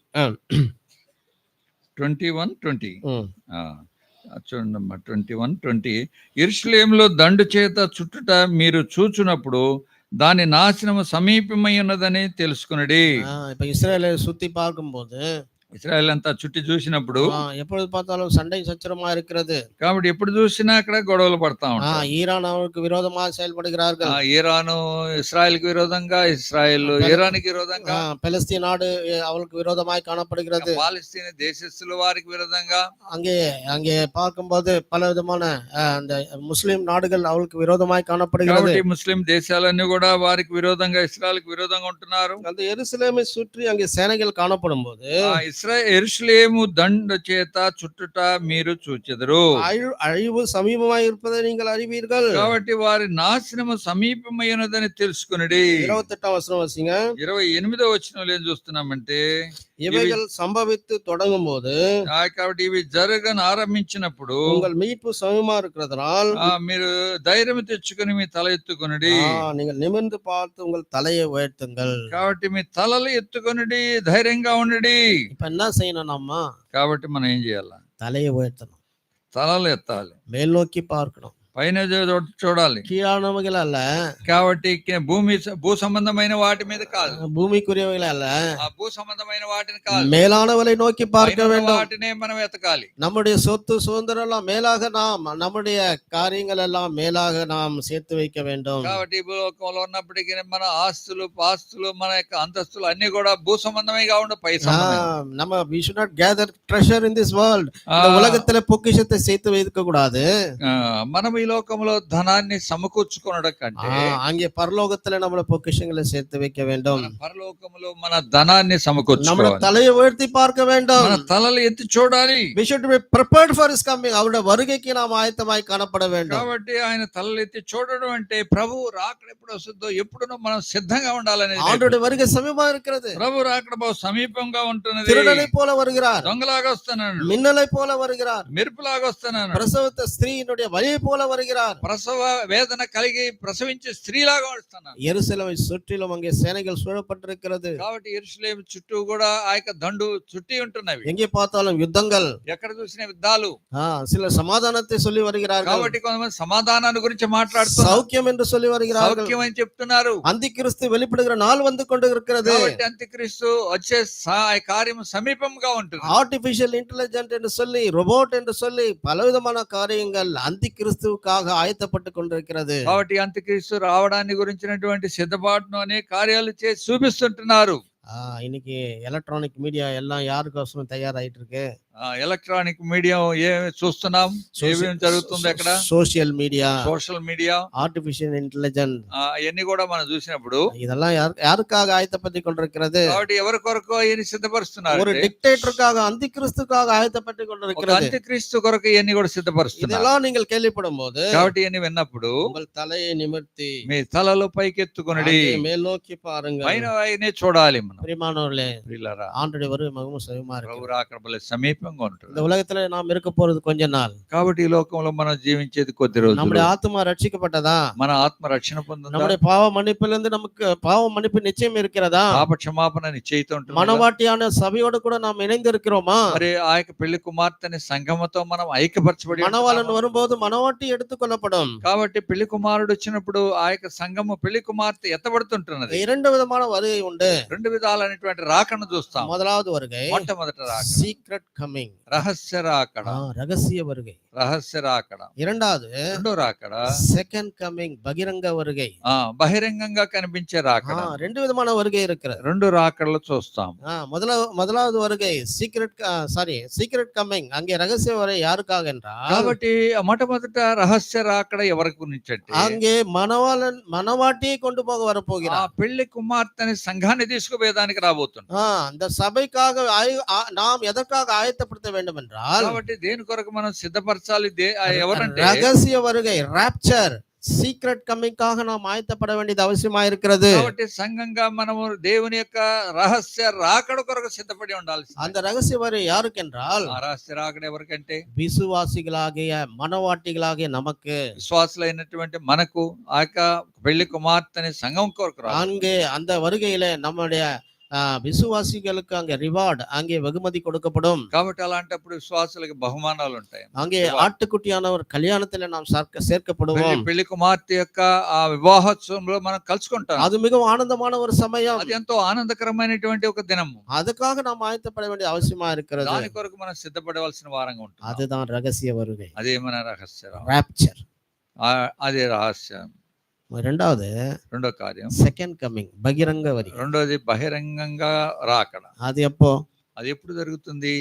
21:20 చూడండి అమ్మా. 21:20 యెరూషలేములో దండు చేత చుట్టుట మీరు చూచునప్పుడు దాని నాశనము సమీపమై ఉన్నదని తెలుసుకునడి. இப்ப இஸ்ரவேலை சுத்தி பார்க்கும்போது, ఇశ్రాయేల్ అంతా చుట్టి చూసినప్పుడు எப்பொழுது பார்த்தாலும் சண்டை சச்சரமா இருக்கிறது. కాబట్టి ఎప్పుడు చూసినా అక్కడ గొడవలు పడతా ఉంటారు. ஈரான் அவருக்கு விரோதமாக செயல்படுகிறார்கள். ఇరాను ఇస్రాయల్ కి విరోధంగా, ఇస్రాయల్ ఇరాన్ కి విరోధంగా, பெலஸ்தீன் நாடு அவளுக்கு விரோதமாய் காணப்படுகிறது. పాలస్తీన్ దేశస్థుల వారికి విరోధంగా. அங்கே பார்க்கும்போது பல விதமான அந்த முஸ்லிம் நாடுகள் அவளுக்கு விரோதமாய் காணப்படுகிறது. కాబట్టి ముస్లిం దేశాలన్నీ కూడా వారికి విరోధంగా, ఇస్రాయల్ కి విరోధంగా ఉంటున్నారు. அந்த எருசலேமை சுற்றி அங்கே சேனைகள் காணப்படும் போது, యెరూషలేము దండు చేత చుట్టుట మీరు చూచెదరు. అழிవు సమీపమై இருப்பதை நீங்கள் அறிவீர்கள். కాబట్టి వారి నాశనము సమీపమైనదని తెలుసుకునడి. 28వ వచనం వాసింగ. 28వ వచనంలో ఏం చూస్తున్నామంటే, இவைகள் సంభవిத்து தொடங்கும் போது, కాబట్టి ఇవి జరగని ఆరంభించినప్పుడు உங்கள் மீட்பு சமீபமா இருக்கிறதால் మీరు ధైర్యం తెచ్చుకుని మీ తల ఎత్తుకొనుడి. நீங்கள் நிமிர்ந்து பார்த்து உங்கள் தலையை உயர்த்துங்கள். కాబట్టి మీ తలలు ఎత్తుకొనుడి, ధైర్యంగా ఉండండి. இப்ப என்ன செய்யணும் நம்ம? కాబట్టి మనం ఏం చేయాలి? தலையை உயர்த்தணும், తలలు ఎత్తాలి, மேல் நோக்கி பார்க்கணும், పైన చూడాలి, கீழானவைகள் அல்ல. కాబట్టి భూ సంబంధమైన వాటి మీద కాదు, பூமிக்குரியவைகள் அல்ல, ఆ భూ సంబంధమైన వాటిని కాదు, மேலானவளை நோக்கி பார்க்க வேண்டும். వాటినే మనం ఎతకాలి. நம்முடைய சொத்து சுதந்திரம் எல்லாம் மேலாக, நாம் நம்முடைய காரியங்கள் எல்லாம் மேலாக நாம் சேர்த்து வைக்க வேண்டும். కాబట్టి ఈ భూలోకంలో ఉన్నప్పటికీ మన ఆస్తులు, పాస్తులు, మన యొక్క అంతస్తులు అన్ని కూడా భూ సంబంధమైగా ఉండే పై సంబంధం. நம்ம we should not gather treasure in this world. இந்த உலகத்திலே பொக்கிஷத்தை சேர்த்து வைக்க கூடாது. మనం ఈ లోకంలో ధనాన్ని సమకూర్చుకోవడం కంటే அங்கே பரலோகத்திலே நம்மள பொக்கிஷங்களை சேர்த்து வைக்க வேண்டும். పరలోకములో మన ధనాన్ని సమకూర్చుకోవాలి. நம்ம தலையை உயர்த்தி பார்க்க வேண்டும், మన తలలు ఎత్తి చూడాలి. we should be prepared for his coming. அவருடைய வருகைக்கு நாம் ஆயத்தமாய் காணப்பட வேண்டும். కాబట్టి ఆయన తలలు ఎత్తి చూడడం అంటే ప్రభువు రాకడ ఎప్పుడు వస్తుందో ఎప్పుడునో మనం సిద్ధంగా ఉండాలని. ஆண்டவருடைய வருகை சமீபமா இருக்கிறது. ప్రభు రాకడ బహు సమీపంగా ఉంటున్నది. திருடனை போல வருகிறார், దొంగలాగా వస్తున్నాడు, மின்னலை போல வருகிறார், మెరుపులాగా వస్తున్నాడు, பிரசவத்த ஸ்திரீயினுடைய வலியை போல வருகிறார், ప్రసవ వేదన కలిగి ప్రసవించే స్త్రీలాగా వస్తున్నాడు. எருசலேமை சுற்றிலும் அங்கே சேனைகள் சூழப்பட்டிருக்கிறது. కాబట్టి యెరూషలేము చుట్టూ కూడా ఆ యొక్క దండు చుట్టి ఉంటున్నవి. எங்கே பார்த்தாலும் யுத்தங்கள், ఎక్కడ చూసిన యుద్ధాలు. சில సమాధానத்தை சொல்லி வருகிறார்கள், కాబట్టి కొంతమంది సమాధానాన్ని గురించి మాట్లాడుతున్నారు, సౌఖ్యం என்று சொல்லி வருகிறார்கள், సౌఖ్యం అని చెప్తున్నారు. అంత్యక్రీస్తు வெளிப்படுகிற நாள் வந்து கொண்டு இருக்கிறது. కాబట్టి అంత్యక్రీస్తు వచ్చే కార్యం సమీపంగా ఉంటుంది. ஆர்டிபிஷியல் இன்டெலிஜென்ட் என்று சொல்லி, ரோபோட் என்று சொல்லி பலவிதமான காரியங்கள் అంత్యక్రీస్తుவுக்காக ஆயத்தப்பட்டு கொண்டிருக்கிறது. కాబట్టి అంత్యక్రీస్తు రావడాన్ని గురించినటువంటి సిద్ధపాటును అనేక కార్యాలు చేసి చూపిస్తుంటున్నారు. இன்னைக்கு எலக்ட்ரானிக் மீடியா எல்லாம் யாருக்கோசரம் தயாராயிட்டு இருக்கு? ఎలక్ట్రానిక్ మీడియా చూస్తున్నాం, ఏమేమి జరుగుతుంది అక్కడ. సోషల్ మీడియా, ఆర్టిఫిషియల్ ఇంటెలిజెన్స్, అవన్నీ కూడా మనం చూసినప్పుడు இதெல்லாம் யாருக்காக ஆயத்தப்பட்டு கொண்டிருக்கிறது? కాబట్టి ఎవరి కొరకు ఇవన్నీ సిద్ధపరుస్తున్నారు? ஒரு டிக்டேட்டருக்காக, అంత్యక్రీస్తుக்காக ஆயத்தப்பட்டு கொண்டிருக்கிறது. అంత్యక్రీస్తు కొరకు ఇవన్నీ కూడా సిద్ధపరుస్తున్నారు. இதெல்லாம் நீங்கள் கேள்விப்படும் போது, కాబట్టి ఇవన్నీ విన్నప్పుడు உங்கள் தலையை నిమిర్తి మీ తలలు పైకెత్తుకొనుడి, மேல் நோக்கி பாருங்கள். పైన చూడాలి మనం. ప్రియమానవர்களே, ప్రియులారా, ఆండ్రుడి వరకు మగము సమీపమా ప్రభు రాకడ సమీప సమీపంగా ఉంటుంది. இந்த உலகத்துல நாம் இருக்க போறது கொஞ்ச நாள். కాబట్టి ఈ లోకంలో మనం జీవించేది కొద్ది రోజులు. நம்முடைய ஆத்துமா ரட்சிக்கப்பட்டதா? మన ఆత్మ రక్షణ పొందిందా? நம்முடைய பாவ மன்னிப்பிலிருந்து நமக்கு பாவ மன்னிப்பு நிச்சயம் இருக்கிறதா? పాప క్షమాపణ నిశ్చయిత ఉంటుంది. மனவாட்டியான சபையோடு கூட நாம் இணைந்து இருக்கிறோமா? మరి ఆ యొక్క పెళ్లి కుమార్తెని సంఘముతో మనం ఐక్యపరచబడి மணவாளன் வரும்போது மணவாட்டி எடுத்துக்கொள்ளப்படும். కాబట్టి పెళ్లి కుమారుడు వచ్చినప్పుడు ఆ యొక్క సంఘము పెళ్లి కుమార్తె ఎత్తబడుతుంటున్నది. இரண்டு విధமான வருகை உண்டு. రెండు విధాలైనటువంటి రాకను చూస్తాం. முதலாவது வருகை మొట్టమొదటి రాకడ, சீக்ரெட் கமிங், రహస్య రాకడ, ரகசிய வருகை. రహస్య రాకడ. இரண்டாவது రెండో రాకడ செகண்ட் கமிங், பகிரங்க வருகை. బహిరంగంగా కనిపించే రాకడ. ரெண்டு విధமான வருகை இருக்கிறது. రెండు రాకడలు చూస్తాం. முதலாவது வருகை சீக்ரெட் கமிங், அங்கே ரகசிய வருகை யாருக்காக என்றால், కాబట్టి మొట్టమొదట రహస్య రాకడ ఎవరి గురించి అంటే அங்கே மணவாட்டியை கொண்டு போக வரப்போகிறார். పెళ్లి కుమార్తెని సంఘాన్ని తీసుకుపోయేదానికి రాబోతుంది. அந்த சபைக்காக நாம் எதற்காக ஆயத்தப்படுத்த வேண்டும் என்றால், కాబట్టి దేని కొరకు మనం సిద్ధపరచాలి? ఎవరంటే ரகசிய வருகை, ராப்சர், சீக்ரெட் கமிங்காக நாம் ஆயத்தப்பட வேண்டியது அவசியமா இருக்கிறது. కాబట్టి సంఘంగా మనము దేవుని యొక్క రహస్య రాకడ కొరకు సిద్ధపడి ఉండాలి. அந்த రகசிய வருகை யாருக்கென்றால், ఆ రహస్య రాకడ ఎవరికంటే విశ్వాసిகளாகிய மனவாட்டிகளாகிய நமக்கு, విశ్వాసులైనటువంటి మనకు ఆ యొక్క పెళ్లి కుమార్తెని సంఘం కొరకు రావాలి. அங்கே அந்த வருகையில நம்முடைய விசுவாசிகளுக்கு அங்கே ரிவார்டு, அங்கே வெகுமதி கொடுக்கப்படும். కాబట్టి అలాంటప్పుడు విశ్వాసులకు బహుమానాలు ఉంటాయి. அங்கே ஆட்டுக்குட்டியானவர் கல்யாணத்துல நாம் சேர்க்கப்படுவோம். పెళ్లి కుమార్తె యొక్క ఆ వివాహోత్సవంలో మనం కలుసుకుంటాం. அது மிகவும் ஆனந்தமான ஒரு சமயம். అది ఎంతో ఆనందకరమైనటువంటి ఒక దినము. அதுக்காக நாம் ஆயத்தப்பட வேண்டிய அவசியமா இருக்கிறது. దాని కొరకు మనం సిద్ధపడవలసిన వారంగా ఉంటుంది. அதுதான் ரகசிய வருகை, అదే మన రహస్య ராப்சர். అదే రహస్యం. రెండవది రెండో కార్యం సెకండ్ కమింగ్, బహిరంగ వరి. రెండోది బహిరంగంగా రాకడ. అది எப்போ? అది ఎప్పుడు జరుగుతుంది?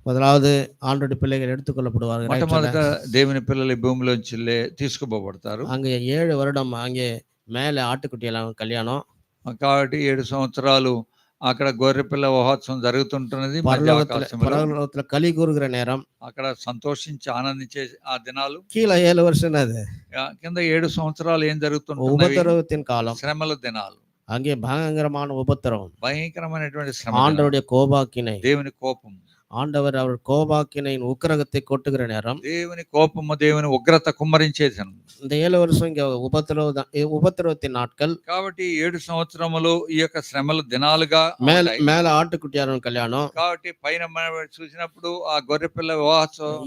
முதலாவது ஆண்டோட பிள்ளைகள் எடுத்துக்கொள்ளப்படுவார்கள். మొట్టమొదట దేవుని పిల్లలు ఈ భూమిలోంచి తీసుకుపోబడతారు. அங்கே 7 வருடம் அங்கே மேல ஆட்டுக்குட்டியெல்லாம் கல்யாணம். కాబట్టి 7 సంవత్సరాలు అక్కడ గొర్రె పిల్ల మహోత్సవం జరుగుతుంటున్నది. పరలోకத்துல களி கூறுகிற நேரம், అక్కడ సంతోషించి ఆనందించే ఆ దినాలు. கீழே 7 வருஷம் அது కింద 7 సంవత్సరాలు ఏం జరుగుతుంది? உபத்திரவத்தின் காலம், శ్రమల దినాలు. அங்கே பயங்கரமான உபத்திரவம், భయంకరమైనటువంటి శ్రమ, ஆண்டவருடைய கோபாக்கினை, దేవుని కోపం. ஆண்டவர் அவர் கோபாக்கினையின் உக்கிரகத்தை கொட்டுகிற நேரம், దేవుని కోపము, దేవుని ఉగ్రత కుమ్మరించేది. இந்த 7 வருஷம் இங்க உபத்திரவத்தின் நாட்கள். కాబట్టి 7 సంవత్సరములు ఈ యొక్క శ్రమల దినాలుగా மேல ஆட்டுக்குட்டியாரும் கல்யாணம். కాబట్టి పైన మనం చూసినప్పుడు ఆ గొర్రె పిల్ల వివాహోత్సవం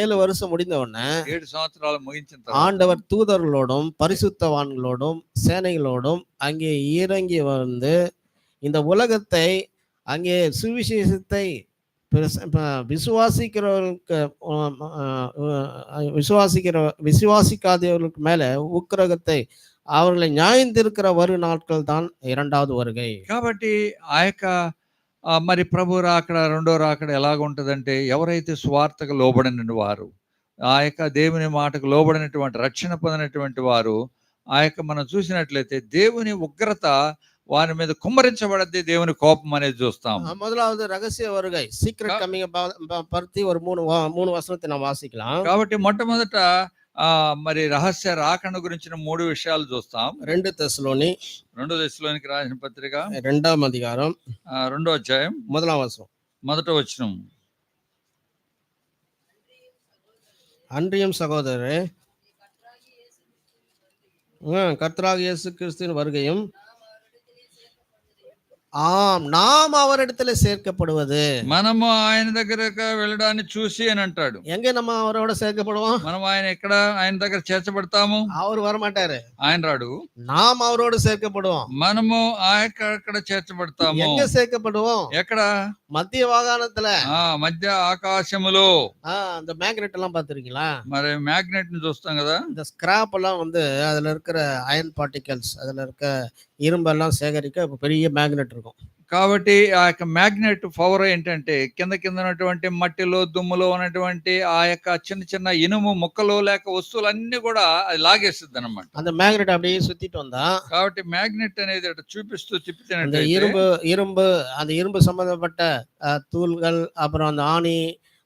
7 வருஷம் முடிந்த உடனே 7 సంవత్సరాలు ముగించిన ஆண்டவர் தூதர்களோடும் பரிசுத்தவான்களோடும் சேனைகளோடும் அங்கே இறங்கி வந்து இந்த உலகத்தை, அங்கே சுவிசேஷத்தை விசுவாசிக்காதவர்களுக்கு மேல உக்கிரகத்தை, அவர்களை நியாயந்திருக்கிற வரும் நாட்கள் தான் இரண்டாவது வருகை. కాబట్టి ఆ యొక్క మరి ప్రభు రాకడ, రెండో రాకడ ఎలాగుంటదంటే, ఎవరైతే స్వార్థకు లోబడిన వారు, ఆ యొక్క దేవుని మాటకు లోబడినటువంటి, రక్షణ పొందినటువంటి వారు, ఆ యొక్క మనం చూసినట్లయితే దేవుని ఉగ్రత వారి మీద కుమ్మరించబడద్ది, దేవుని కోపం అనేది చూస్తాం. முதலாவது ரகசிய வருகை, சீக்ரெட் கமிங் பத்தி ஒரு மூணு வசனத்தை நாம் வாசிக்கலாம். కాబట్టి మొట్టమొదట మరి రహస్య రాకడ గురించిన 3 విషయాలు చూస్తాం. 2 తెస్సలోనికి రాసిన పత్రిక 2వ అధ్యాయం 2వ అధ్యాయం 1వ వచనం. మొదట వచనం. அன்றியும் சகோதரரே, கர்த்தராகிய இயேசு கிறிஸ்துவின் வருகையும் நாம் அவரிடத்துல சேர்க்கப்படுவது. మనము ఆయన దగ్గరకు వెళ్ళడాన్ని చూసి అని అంటాడు. எங்க நம்ம அவரோட சேர்க்கப்படுவோம்? మనం ఆయన దగ్గర చేర్చబడతాము. அவர் வரமாட்டாரு, ఆయన రాడు. நாம் அவரோடு சேர்க்கப்படுவோம். మనము అక్కడ చేర్చబడతాము. எங்க சேர்க்கப்படுவோம்? ఎక్కడ? மத்திய வாகனத்துல, మధ్య ఆకాశములో. அந்த மேக்னெட் எல்லாம் பாத்துருக்கீங்களா? మరి మ్యాగ్నెట్ ని చూస్తాం కదా. இந்த ஸ்கிராப் எல்லாம் வந்து அதுல இருக்கிற அயன் பார்ட்டிகல்ஸ், அதுல இருக்க இரும்பெல்லாம் சேகரிக்க பெரிய மேக்னெட் இருக்கும். కాబట్టి ఆ యొక్క మ్యాగ్నెట్ పవర్ ఏంటంటే, కింద ఉన్నటువంటి మట్టిలో, దుమ్ములో ఉన్నటువంటి ఆ యొక్క చిన్న చిన్న ఇనుము ముక్కలు లేక వస్తువులన్నీ కూడా అది లాగేస్తుంది అన్నమాట. அந்த மேக்னெட் அப்படியே சுத்திட்டு வந்தா, కాబట్టి మ్యాగ్నెట్ అనేది అటు చూపిస్తూ తిప్పితే அந்த இரும்பு சம்பந்தப்பட்ட தூள்கள், அப்புறம் அந்த ஆணி,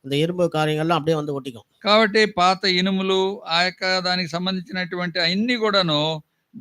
அந்த இரும்பு காரியங்கள்லாம் அப்படியே வந்து ஒட்டிக்கும். కాబట్టి పాత ఇనుములు, ఆ యొక్క దానికి సంబంధించినటువంటి అన్ని కూడాను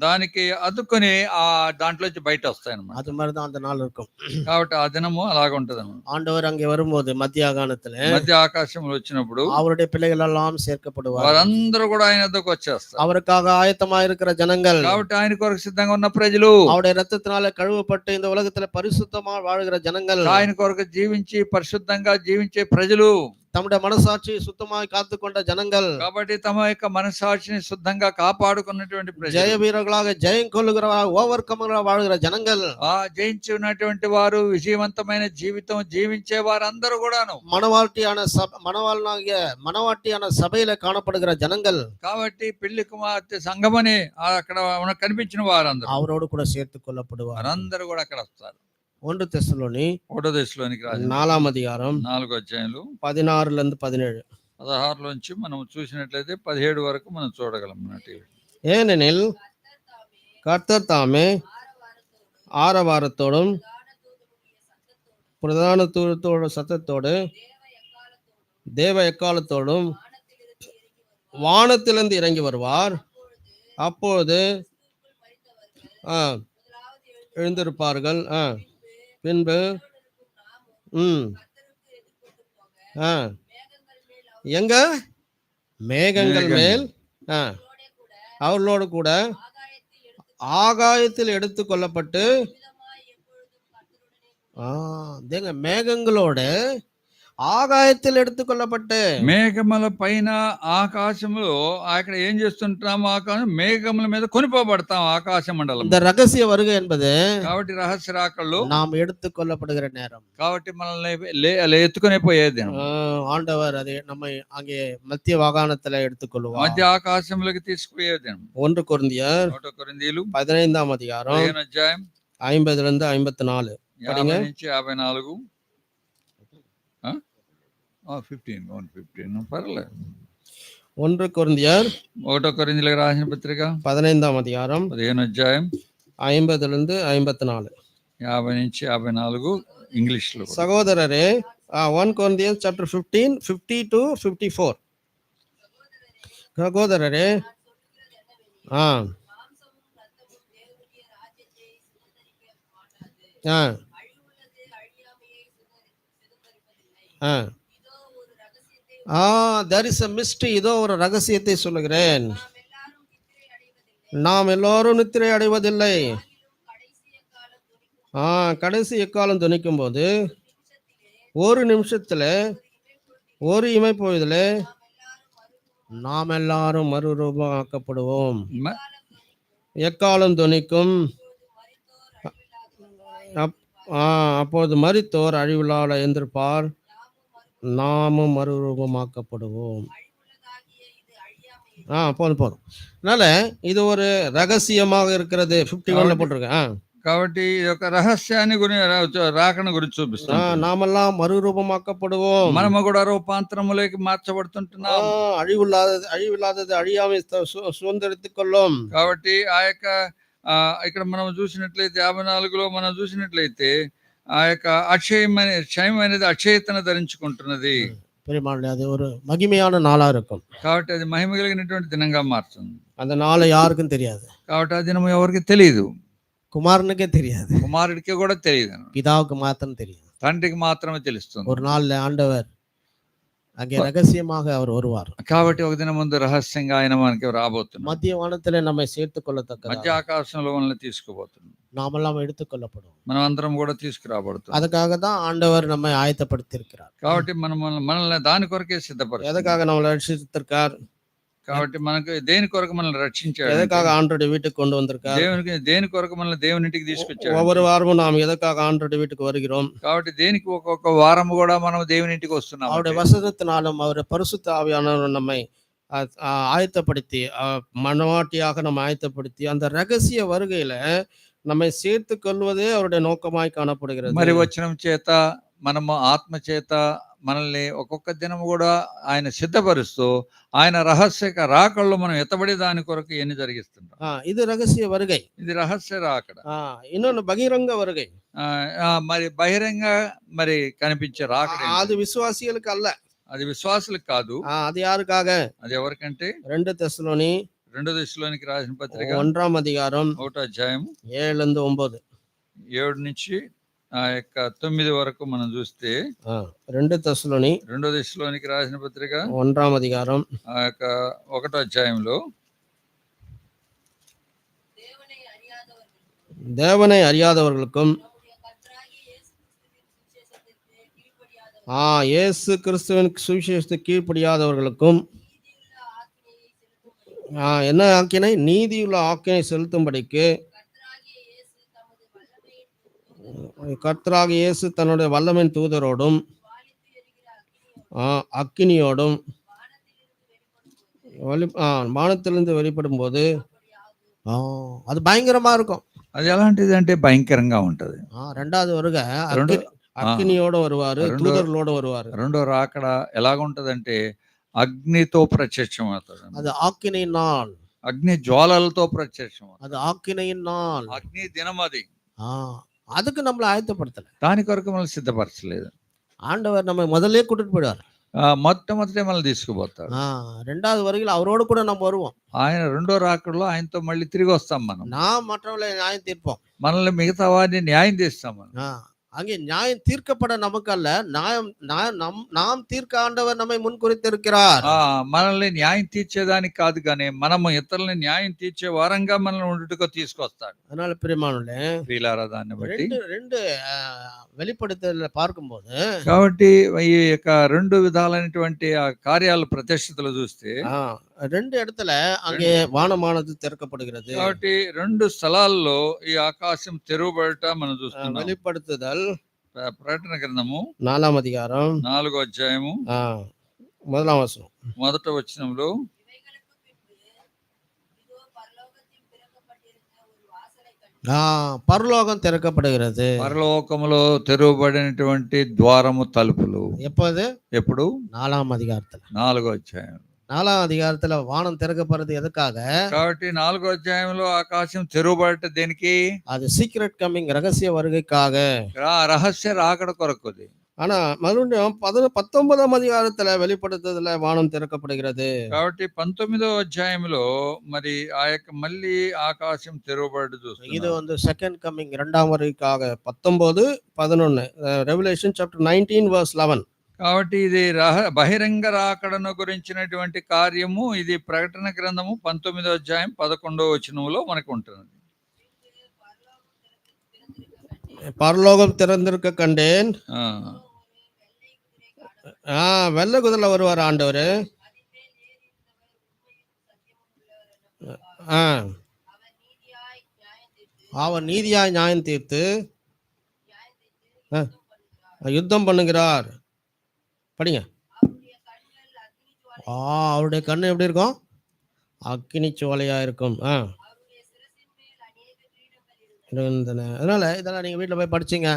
దానికి అతుక్కొని ఆ దాంట్లోంచి బయట వస్తాయి అన్నమాట. அது மாதிரிதான் அந்த நாள் இருக்கும். కాబట్టి ఆ దినము అలాగ ఉంటది అన్నమాట. ஆண்டவர் அங்கே வரும்போது மத்திய ஆகாணத்துல మధ్య ఆకాశంలో వచ్చినప్పుడు அவருடைய பிள்ளைகள் எல்லாம் சேர்க்கப்படுவார். వారందరూ కూడా ఆయన వద్దకు వచ్చేస్తారు. அவருக்காக ஆயத்தமா இருக்கிற ஜனங்கள், కాబట్టి ఆయన కొరకు సిద్ధంగా ఉన్న ప్రజలు, அவருடைய ரத்தத்தினால கழுவப்பட்டு இந்த உலகத்துல பரிசுத்தமா வாழ்கிற ஜனங்கள், ఆయన కొరకు జీవించి పరిశుద్ధంగా జీవించే ప్రజలు, தம்முடைய மனசாட்சி சுத்தமாய் காத்துக்கொண்ட ஜனங்கள், కాబట్టి తమ యొక్క మనసాక్షిని శుద్ధంగా కాపాడుకున్నటువంటి ప్రజలు, ஜெய வீரர்களாக ஜெயம் கொள்ளுகிறவராக ஓவர் கமராக வாழ்கிற ஜனங்கள், ఆ జయించి ఉన్నటువంటి వారు, విజయవంతమైన జీవితం జీవించే వారందరూ కూడాను, மணவாட்டியான சபையில காணப்படுகிற ஜனங்கள், కాబట్టి పెళ్లి కుమార్తె సంఘమని అక్కడ కనిపించిన వారందరూ அவரோடு கூட சேர்த்து கொள்ளப்படுவார். వారందరూ కూడా అక్కడ వస్తారు. 1 தெசலோனி 1వ దశలోనికి రాసిన 4వ அதிகாரம் 4వ అధ్యాయంలో 16 17. 16లోంచి మనం చూసినట్లయితే 17 వరకు మనం చూడగలం అన్నట్టు. ஏனெனில் கர்த்தர் தாமே ஆரவாரத்தோடும் பிரதான தூதத்தோட சத்தத்தோடு தேவ எக்காலத்தோடும் வானத்திலிருந்து இறங்கி வருவார். அப்பொழுது எழுந்திருப்பார்கள். பின்பு எங்க மேகங்கள் மேல் அவர்களோடு கூட ஆகாயத்தில் எடுத்து கொள்ளப்பட்டு மேகங்களோடு ఆకాయத்தில் எடுத்துకొల్లப்பட்டு, మేఘముల పైన ఆకాశంలో అక్కడ ఏం చేస్తుంటాము, ఆకాశం మేఘముల మీద కొనిపోబడతాం ఆకాశ మండలం. இந்த ரகசிய வருகை என்பது కాబట్టి రహస్య రాకళ్ళు நாம் எடுத்துக்கொள்ளப்படுகிற நேரம். కాబట్టి మనల్ని ఎత్తుకునే పోయేది. ஆண்டவர் அதை நம்மை அங்கே மத்திய வாகனத்துல எடுத்துக்கொள்வார், మధ్య ఆకాశంలోకి తీసుకుపోయేది. 1 కొరింథీయులు 15వ అధ్యాయం 50 నుండి 54 50 నుంచి 54. 15 పర్లేదు. 1 కొరింథీయులు 1వ కొరింథీయులకు రాసిన పత్రిక 15వ అధ్యాయం 15వ అధ్యాయం 50 నుండి 54 50 నుంచి 54 ఇంగ్లీష్ లో. సహోదరరే 1 కొరింథీయులు చాప్టర్ 15 50 to 54. సహోదరరే there is a mystery. இதோ ஒரு ரகசியத்தை சொல்லுகிறேன். நாம் எல்லாரும் நித்திரை அடைவதில்லை. கடைசி எக்காலம் துணிக்கும் போது ஒரு நிமிஷத்துல ஒரு இமைப்பொழுதுல நாம் எல்லாரும் மறுரூபம் ஆக்கப்படுவோம். எக்காலம் துணிக்கும், அப்போது மரித்தோர் அழிவில்லாத எழுந்திருப்பார், நாமும் மறுரூபமாக்கப்படுவோம். போதும். அதனால இது ஒரு ரகசியமாக இருக்கிறது. 51 போட்டிருக்கேன். కాబట్టి ఇది ఒక రహస్యాన్ని రాకను గురించి చూపిస్తాం. నామెல்லாம் మరురూపమాக்கப்படுவோம், మనము కూడా రూపాంతరములోకి మార్చబడుతుంటున్నాం. అழிవిల్లాదది అழிయాமை சுதந்திரித்துக் கொள்ளும். కాబట్టి ఆ యొక్క ఇక్కడ మనం చూసినట్లయితే 54లో మనం చూసినట్లయితే ఆ యొక్క క్షయం అనేది అక్షయతను ధరించుకుంటున్నది. அது ஒரு மகிமையான நாளா இருக்கும். కాబట్టి అది మహిమ కలిగినటువంటి దినంగా మారుతుంది. அந்த நாள் யாருக்கும் தெரியாது. కాబట్టి ఆ దినం ఎవరికి తెలియదు. కుమారునికే తెలియదు, కుమారుడికి కూడా తెలియదు, పితావుకు మాత్రం తెలియదు, తండ్రికి మాత్రమే తెలుస్తుంది. ஒரு நாள் ஆண்டவர் அங்கே ரகசியமாக அவர் வருவார். కాబట్టి ఒక దినం ముందు రహస్యంగా ఆయన మనకి రాబోతున్నారు. மத்திய வானத்திலே நம்மை சேர்த்துக் கொள்ளத்தக்க మధ్య ఆకాశంలో మనల్ని తీసుకుపోతున్నాం. நாமெல்லாம் எடுத்துக்கொள்ளப்படும், మనం అందరం కూడా తీసుకురాబడుతుంది. அதுக்காக தான் ஆண்டவர் நம்மை ஆயத்தப்படுத்தி இருக்கிறார். కాబట్టి మనల్ని దాని కొరకే సిద్ధపడతారు. எதுக்காக நம்மளை ரட்சித்திருக்கார், కాబట్టి మనకు దేని కొరకు మనల్ని రక్షించాడు, எதுக்காக ஆண்டோட வீட்டுக்கு கொண்டு வந்திருக்கார், దేని కొరకు మనల్ని దేవునింటికి తీసుకొచ్చాడు. ஒவ்வொரு வாரமும் நாம் எதுக்காக ஆண்டோட வீட்டுக்கு வருகிறோம், కాబట్టి దేనికి ఒక్కొక్క వారం కూడా మనం దేవునింటికి వస్తున్నాం. அவருடைய வசனத்தினாலும் அவருடைய பரிசுத்த ஆவியானவர் நம்மை ஆயத்தப்படுத்தி, மனவாட்டியாக நம்ம ஆயத்தப்படுத்தி அந்த ரகசிய வருகையில நம்மை சேர்த்து கொள்வதே அவருடைய நோக்கமாய் காணப்படுகிறது. మరి వచనం చేత మనము ఆత్మ చేత మనల్ని ఒక్కొక్క దినం కూడా ఆయన సిద్ధపరుస్తూ ఆయన రహస్య రాకళ్ళు మనం ఎత్తబడి దాని కొరకు ఎన్ని జరిగిస్తుంటాం. ఇది రహస్య வருகை, ఇది రహస్య రాకడ. இன்னொன்னு బహిరంగ வருகை, మరి బహిరంగ మరి కనిపించే రాకడ. అది విశ్వాసిகளுக்கு அல்ல, అది విశ్వాసులకు కాదు. అది யாருக்காக, అది ఎవరికంటే 2 தெசலோனி రెండో దశలోనికి రాసిన పత్రిక 1వ అధ్యాయం 1వ అధ్యాయం 7-9. 7 నుంచి 9 వరకు మనం చూస్తే 2 తెస్సలోని రెండో దశలోనికి రాసిన పత్రిక 1వ అధ్యాయం 1వ అధ్యాయంలో தேவனை அறியாதவர்களுக்கும் இயேசு கிறிஸ்துவின் சுவிசேஷத்துக்கு கீழ்ப்படியாதவர்களுக்கும் என்ன ஆக்கினை? நீதியுள்ள ஆக்கினை செலுத்தும்படிக்கு கர்த்தராகிய இயேசு தன்னுடைய வல்லமையின் தூதரோடும் அக்கினியோடும் வானத்திலிருந்து வெளிப்படும் போது அது பயங்கரமா இருக்கும். అది ఎలాంటిది అంటే భయంకరంగా ఉంటది. రెండోది వరుగ అగ్నియోడ வருவாరు, దూతరులోడ வருவாరు. రెండో రాకడ ఎలాగుంటదంటే అగ్నితో ప్రత్యక్షం అవుతాడు. అది ఆకినైన్ నాள், అగ్ని జ్వాలలతో ప్రత్యక్షం. అది ఆకినైన్ నాள், అగ్ని దినం అది. அதுக்கு நம்மள ஆயத்தப்படுத்தல, దాని కొరకు మనం సిద్ధపరచలేదు. ஆண்டவர் நம்ம முதல்ல கூட்டிட்டு போயிடுவார். మొట్టమొదటే మనల్ని తీసుకుపోతాడు. రెండోది వరుగ அவரோடு கூட நம்ம வருவோம். ఆయన రెండో రాకడలో ఆయనతో మళ్ళీ తిరిగి వస్తాం. మనం மற்றவர்களை நியாயம் தீர்ப்போம், మనల్ని మిగతా వారిని న్యాయం తీస్తాం. మనం அங்கே நியாயம் தீர்க்கப்பட நமக்கு அல்ல, நாம் தீர்க்க ஆண்டவர் நம்மை முன்குறித்திருக்கிறார். మనల్ని న్యాయం తీర్చేదానికి కాదు, కానీ మనము ఇతరులని న్యాయం తీర్చే వారంగా మనల్ని ఉండుటకు తీసుకొస్తాడు. அதனால பிரியமானவர்களே, ప్రియులారా, దాన్ని బట్టి రెండు வெளிப்படுத்தல பார்க்கும்போது, కాబట్టి ఈ యొక్క రెండు విధాలైనటువంటి ఆ కార్యాలు ప్రత్యక్షతలు చూస్తే రెండు இடத்துல அங்கே వానమానது திறக்கப்படுகிறது. కాబట్టి రెండు స్థలాల్లో ఈ ఆకాశం తెరవబడట మనం చూస్తున్నాం. வெளிப்படுத்துதல் ప్రకటన గ్రంథము 4వ అధ్యాయం 4వ అధ్యాయము 1వ వచనం, మొదట వచనంలో పరలోకం திறக்கப்படுகிறது. పరలోకములో తెరవబడినటువంటి ద్వారము తలుపులు. ఎప్పుడు? 4వ అధ్యాయத்துல 4వ అధ్యాయం 4వ అధ్యాయத்துல వానం திறக்கப்படுறது ఎదకాக? కాబట్టి 4వ అధ్యాయంలో ఆకాశం తెరవబడట దేనికి? అది సీక్రెట్ కమింగ్, రహస్య வருகைக்காக, రహస్య రాకడ కొరకుది. ஆனா மறுபடியும் 19వ అధ్యాయத்துல வெளிப்படுத்துதல వానం திறக்கப்படுகிறது. కాబట్టి 19వ అధ్యాయంలో మరి ఆ యొక్క మళ్ళీ ఆకాశం తెరవబడి చూస్తున్నాం. இது செகண்ட் கமிங், இரண்டாம் வருகைக்காக. 19, 11 ரெவலேஷன் చాప్టర్ 19 verse 11. కాబట్టి ఇది బహిరంగ రాకడను గురించినటువంటి కార్యము. ఇది ప్రకటన గ్రంథము 19వ అధ్యాయం 11వ వచనంలో మనకు ఉంటుంది. பரலோகம் திறந்திருக்க கண்டேன், வெள்ளை குதிரைல வருவார் ஆண்டவர். அவர் நீதியாய் நியாயம் தீர்த்து யுத்தம் பண்ணுகிறார். படிங்க. அவருடைய கண்ணு எப்படி இருக்கும்? அக்கினி சோலையா இருக்கும். அதனால இதெல்லாம் நீங்க வீட்டுல போய் படிச்சீங்க.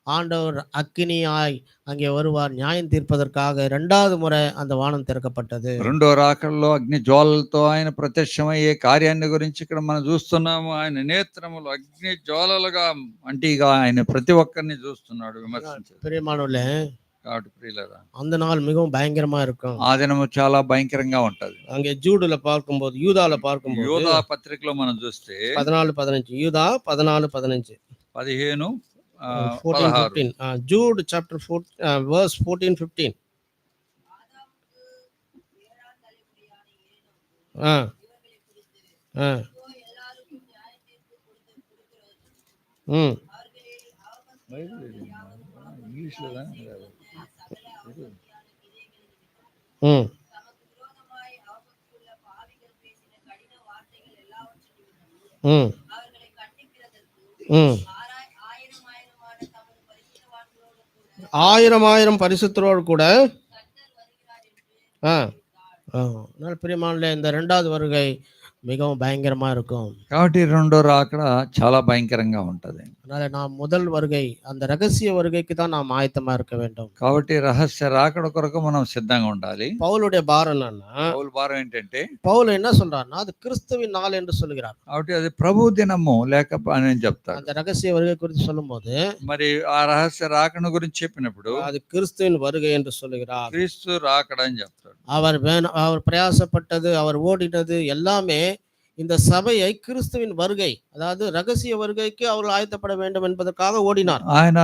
ஆண்டவர் అగ్నియాய் அங்கே வருவார் நியாயம் தீர்ப்பதற்காக. రెండోది ముறை அந்த వానం తెరకపట్టదు. రెండో రాకడలో అగ్ని జ్వాలలతో ఆయన ప్రత్యక్షమయ్యే కార్యాన్ని గురించి ఇక్కడ మనం చూస్తున్నాము. ఆయన నేత్రములు అగ్ని జ్వాలలుగా అంటిగా ఆయన ప్రతి ఒక్కరిని చూస్తున్నాడు, విమర్శించాడు. பிரியமானவர்களே, కాబట్టి ప్రియులారా, அந்த நாள் மிகவும் பயங்கரமா இருக்கும். ఆ దినము చాలా భయంకరంగా ఉంటది. அங்கே ஜூடுல பார்க்கும்போது, யூதால பார்க்கும்போது, యూదా పత్రికలో మనం చూస్తే 14-15, యూదా 14-15, 15 14-15, ஜூட் சாப்டர் 4 verse 14-15. ఇంగ్లీష్లో ஆயிரம் பரிசுத்தரோடு கூட. பிரியமானவர்களே, இந்த இரண்டாவது வருகை மிகவும் பயங்கரமா இருக்கும். కాబట్టి రెండో రాకడ చాలా భయంకరంగా ఉంటది. அதனால நாம் முதல் வருகை, அந்த ரகசிய வருகைக்கு தான் நாம் ஆயத்தமா இருக்க வேண்டும். కాబట్టి రహస్య రాకడ కొరకు మనం సిద్ధంగా ఉండాలి. పౌలుடைய భారం என்னன்னா, పౌలు భారం ఏంటంటే, పౌలు என்ன சொல்றாருன்னா, அது கிறிஸ்துவின் நாள் என்று சொல்கிறார். కాబట్టి అది ప్రభు దినము లేక అని చెప్తాడు. அந்த రகசிய வருகை குறித்து சொல்லும்போது, మరి ఆ రహస్య రాకడ గురించి చెప్పినప్పుడు அது கிறிஸ்துவின் வருகை என்று சொல்லுகிறார். క్రీస్తు రాకడ అని చెప్తాడు. அவர் பிரயாசப்பட்டது, அவர் ஓடினது எல்லாமே இந்த சபையை கிறிஸ்துவின் வருகை, அதாவது ரகசிய வருகைக்கு அவர்கள் ஆயத்தப்பட வேண்டும் என்பதற்காக ஓடினார். ఆయన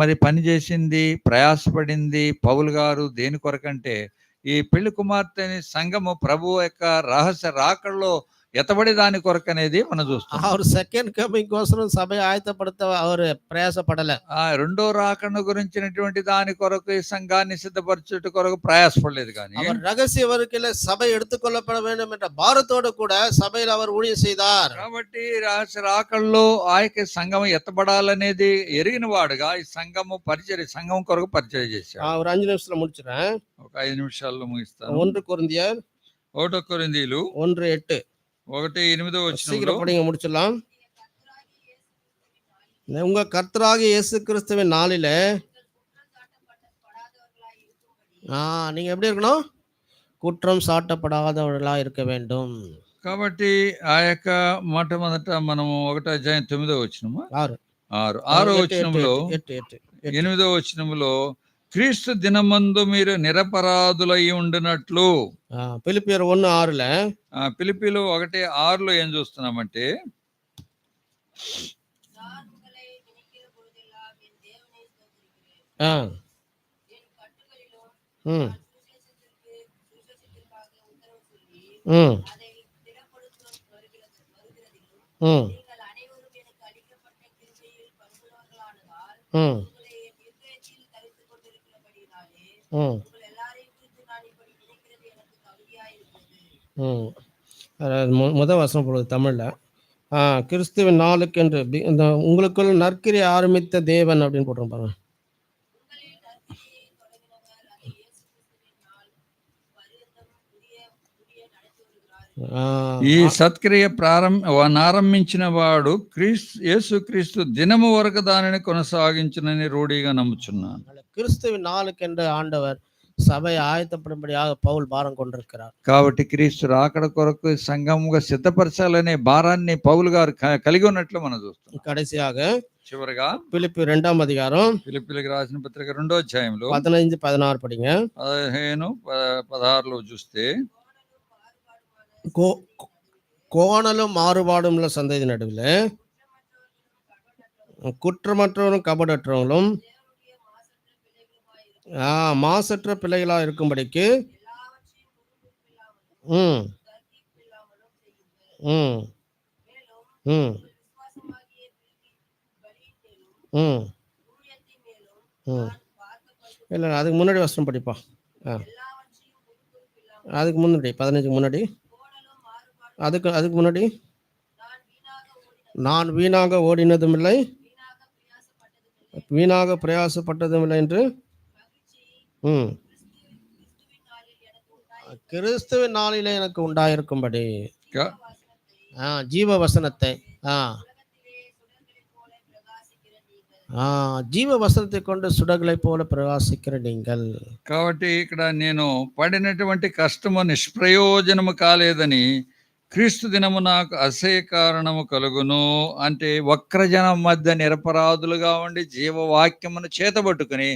మరి పని చేసింది, ప్రయాసపడింది పౌలు గారు దేని కొరకంటే ఈ పెళ్లి కుమార్తెని సంఘము ప్రభు యొక్క రహస్య రాకడలో ఎత్తబడి దాని కొరకు అనేది మనం చూస్తాం. அவர் செகண்ட் கமிங் கோசரம் சபையை ஆயத்தப்படுத்த அவர் பிரயாசப்படல. ఆ రెండో రాకడ గురించినటువంటి దాని కొరకు ఈ సంఘాన్ని సిద్ధపరచుట కొరకు ప్రయాసపడలేదు కానీ அவர் రகசிய வருகையில சபை எடுத்துக்கொள்ளப்பட வேண்டும் என்ற பாரத்தோடு கூட சபையில் அவர் ஊழியம் செய்தார். కాబట్టి రహస్య రాకడలో ఆ యొక్క సంఘం ఎత్తబడాలనేది ఎరిగిన వాడుగా ఈ సంఘం కొరకు పరిచయం చేశాడు. ஒரு 5 நிமிஷத்துல முடிச்சிடறேன். ఒక 5 నిమిషాల్లో ముగిస్తాను. 1 కొరింథియர் 1 కొరింథీయులు 1:8 1:8 వచనంలో சீக்கிரம் படிங்க, முடிச்சிடலாம். உங்க கர்த்தராகிய இயேசு கிறிஸ்துவின் நாளிலே நீங்க எப்படி இருக்கணும்? குற்றம் சாட்டப்படாதவர்களா இருக்க வேண்டும். కాబట్టి ఆ యొక్క మొట్టమొదట మనం 1వ అధ్యాయం 9వ వచనము 6 6వ వచనంలో 8 8వ వచనంలో క్రీస్తు దినమందు మీరు నిరపరాధులై ఉండినట్లు. పిలిపియర్ 1:6 ఫిలిప్పీలు 1:6 ఏం చూస్తున్నామంటే முதல் வசனம் பொழுது தமிழ்ல கிறிஸ்துவின் நாளுக்கென்று இந்த உங்களுக்குள் நற்கிரியை ஆரம்பித்த தேவன் அப்படின்னு போட்டிருப்பாங்க. ఈ సత్క్రియ ఆరంభించిన వాడు యేసుక్రీస్తు దినము వరకు దానిని కొనసాగించునని రూఢిగా నమ్ముచున్నాను. கிறிஸ்துவின் நாளுக்கென்று ஆண்டவர் సభை ఆయత్తపడుம்படியாக పౌలు భారం கொண்டிருக்கிறார். కాబట్టి క్రీస్తు రాకడ కొరకు సంఘముగా సిద్ధపరచాలనే భారాన్ని పౌలు గారు కలిగి ఉన్నట్లు మనం చూస్తాం. కடைசியாக చివరగా ఫిలిప్పీ 2వ అధ్యాయం ఫిలిప్పీలకు రాసిన పత్రిక 2వ అధ్యాయంలో 15-16 படிங்க. 15-16లో చూస్తే கோணலும் மாறுபாடும் உள்ள சந்ததி நடுவில் குற்றமற்றவரும் கபடற்றவங்களும் மாசற்ற பிள்ளைகளா இருக்கும்படிக்கு இல்லை அதுக்கு முன்னாடி வசனம் படிப்பா. அதுக்கு முன்னாடி 15க்கு முன்னாடி அதுக்கு முன்னாடி நான் வீணாக ஓடினதும் இல்லை வீணாக பிரயாசப்பட்டதும் இல்லை என்று கிறிஸ்துவின் நாளிலே எனக்கு உண்டாயிருக்கும்படி ஜீவ வசனத்தை జీవ వసనத்தை கொண்டு సుడగలై పోల ప్రకాశించిన நீங்கள். కాబట్టి ఇక్కడ నేను పడినటువంటి కష్టము నిష్ప్రయోజనము కాలేదని క్రీస్తు దినము నాకు అసహ్య కారణము కలుగును అంటే వక్రజనం మధ్య నిరపరాధులుగా ఉండి జీవవాక్యమును చేతబట్టుకుని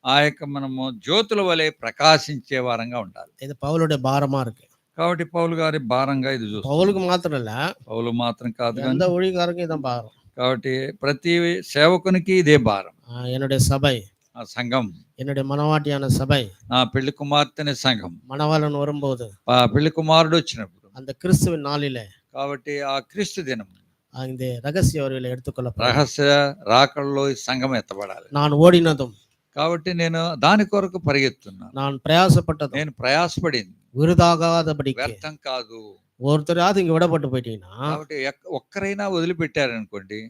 ఆ యొక్క మనము జ్యోతుల వలె ప్రకాశించే వారంగా ఉండాలి. ఇది పౌలుడే భారమా இருக்கு. కాబట్టి పౌలు గారి భారంగా ఇది చూస్తాం. పౌలుకు మాత్రం இல்ல, పౌలు మాత్రం కాదు, எந்த ஊழியக்காரருக்கு இதான் భారం. కాబట్టి ప్రతి సేవకునికి ఇదే భారం. என்னுடைய சபை, ఆ సంఘం, என்னுடைய மனவாட்டியான சபை, నా పెళ్లి కుమార్తెని సంఘం, மணவாளன் வரும்போது ఆ పెళ్లి కుమారుడు వచ్చినప్పుడు அந்த கிறிஸ்துவின் நாளிலே కాబట్టి ఆ క్రీస్తు దినం இந்த ரகசிய வருகையில எடுத்துக்கொள்ளப்படும் రహస్య రాకడలో ఈ సంఘం ఎత్తబడాలి. நான் ஓடினதும் కాబట్టి నేను దాని కొరకు పరిగెత్తున్నాను. நான் பிரயாசப்பட்டதும் నేను ప్రయాసపడింది விருதாகாதபடி వ్యర్థం కాదు. ஒருத்தராவது இங்க விடப்பட்டு போயிட்டீங்கன்னா కాబట్టి ఒక్కరైనా వదిలిపెట్టారనుకోండి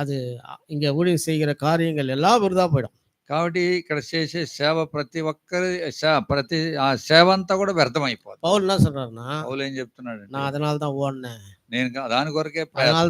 அது இங்க ஊழியம் செய்கிற காரியங்கள் எல்லாம் விருதா போயிடும். కాబట్టి ఇక్కడ చేసే సేవ ప్రతి ఒక్కరి ప్రతి ఆ సేవ అంతా కూడా వ్యర్థం అయిపోతుంది. పౌలు என்ன சொல்றாருன்னா, పౌలు ఏం చెప్తున్నాడు, நான் அதனால தான் ஓடினேன், నేను దాని కొరకే அதனால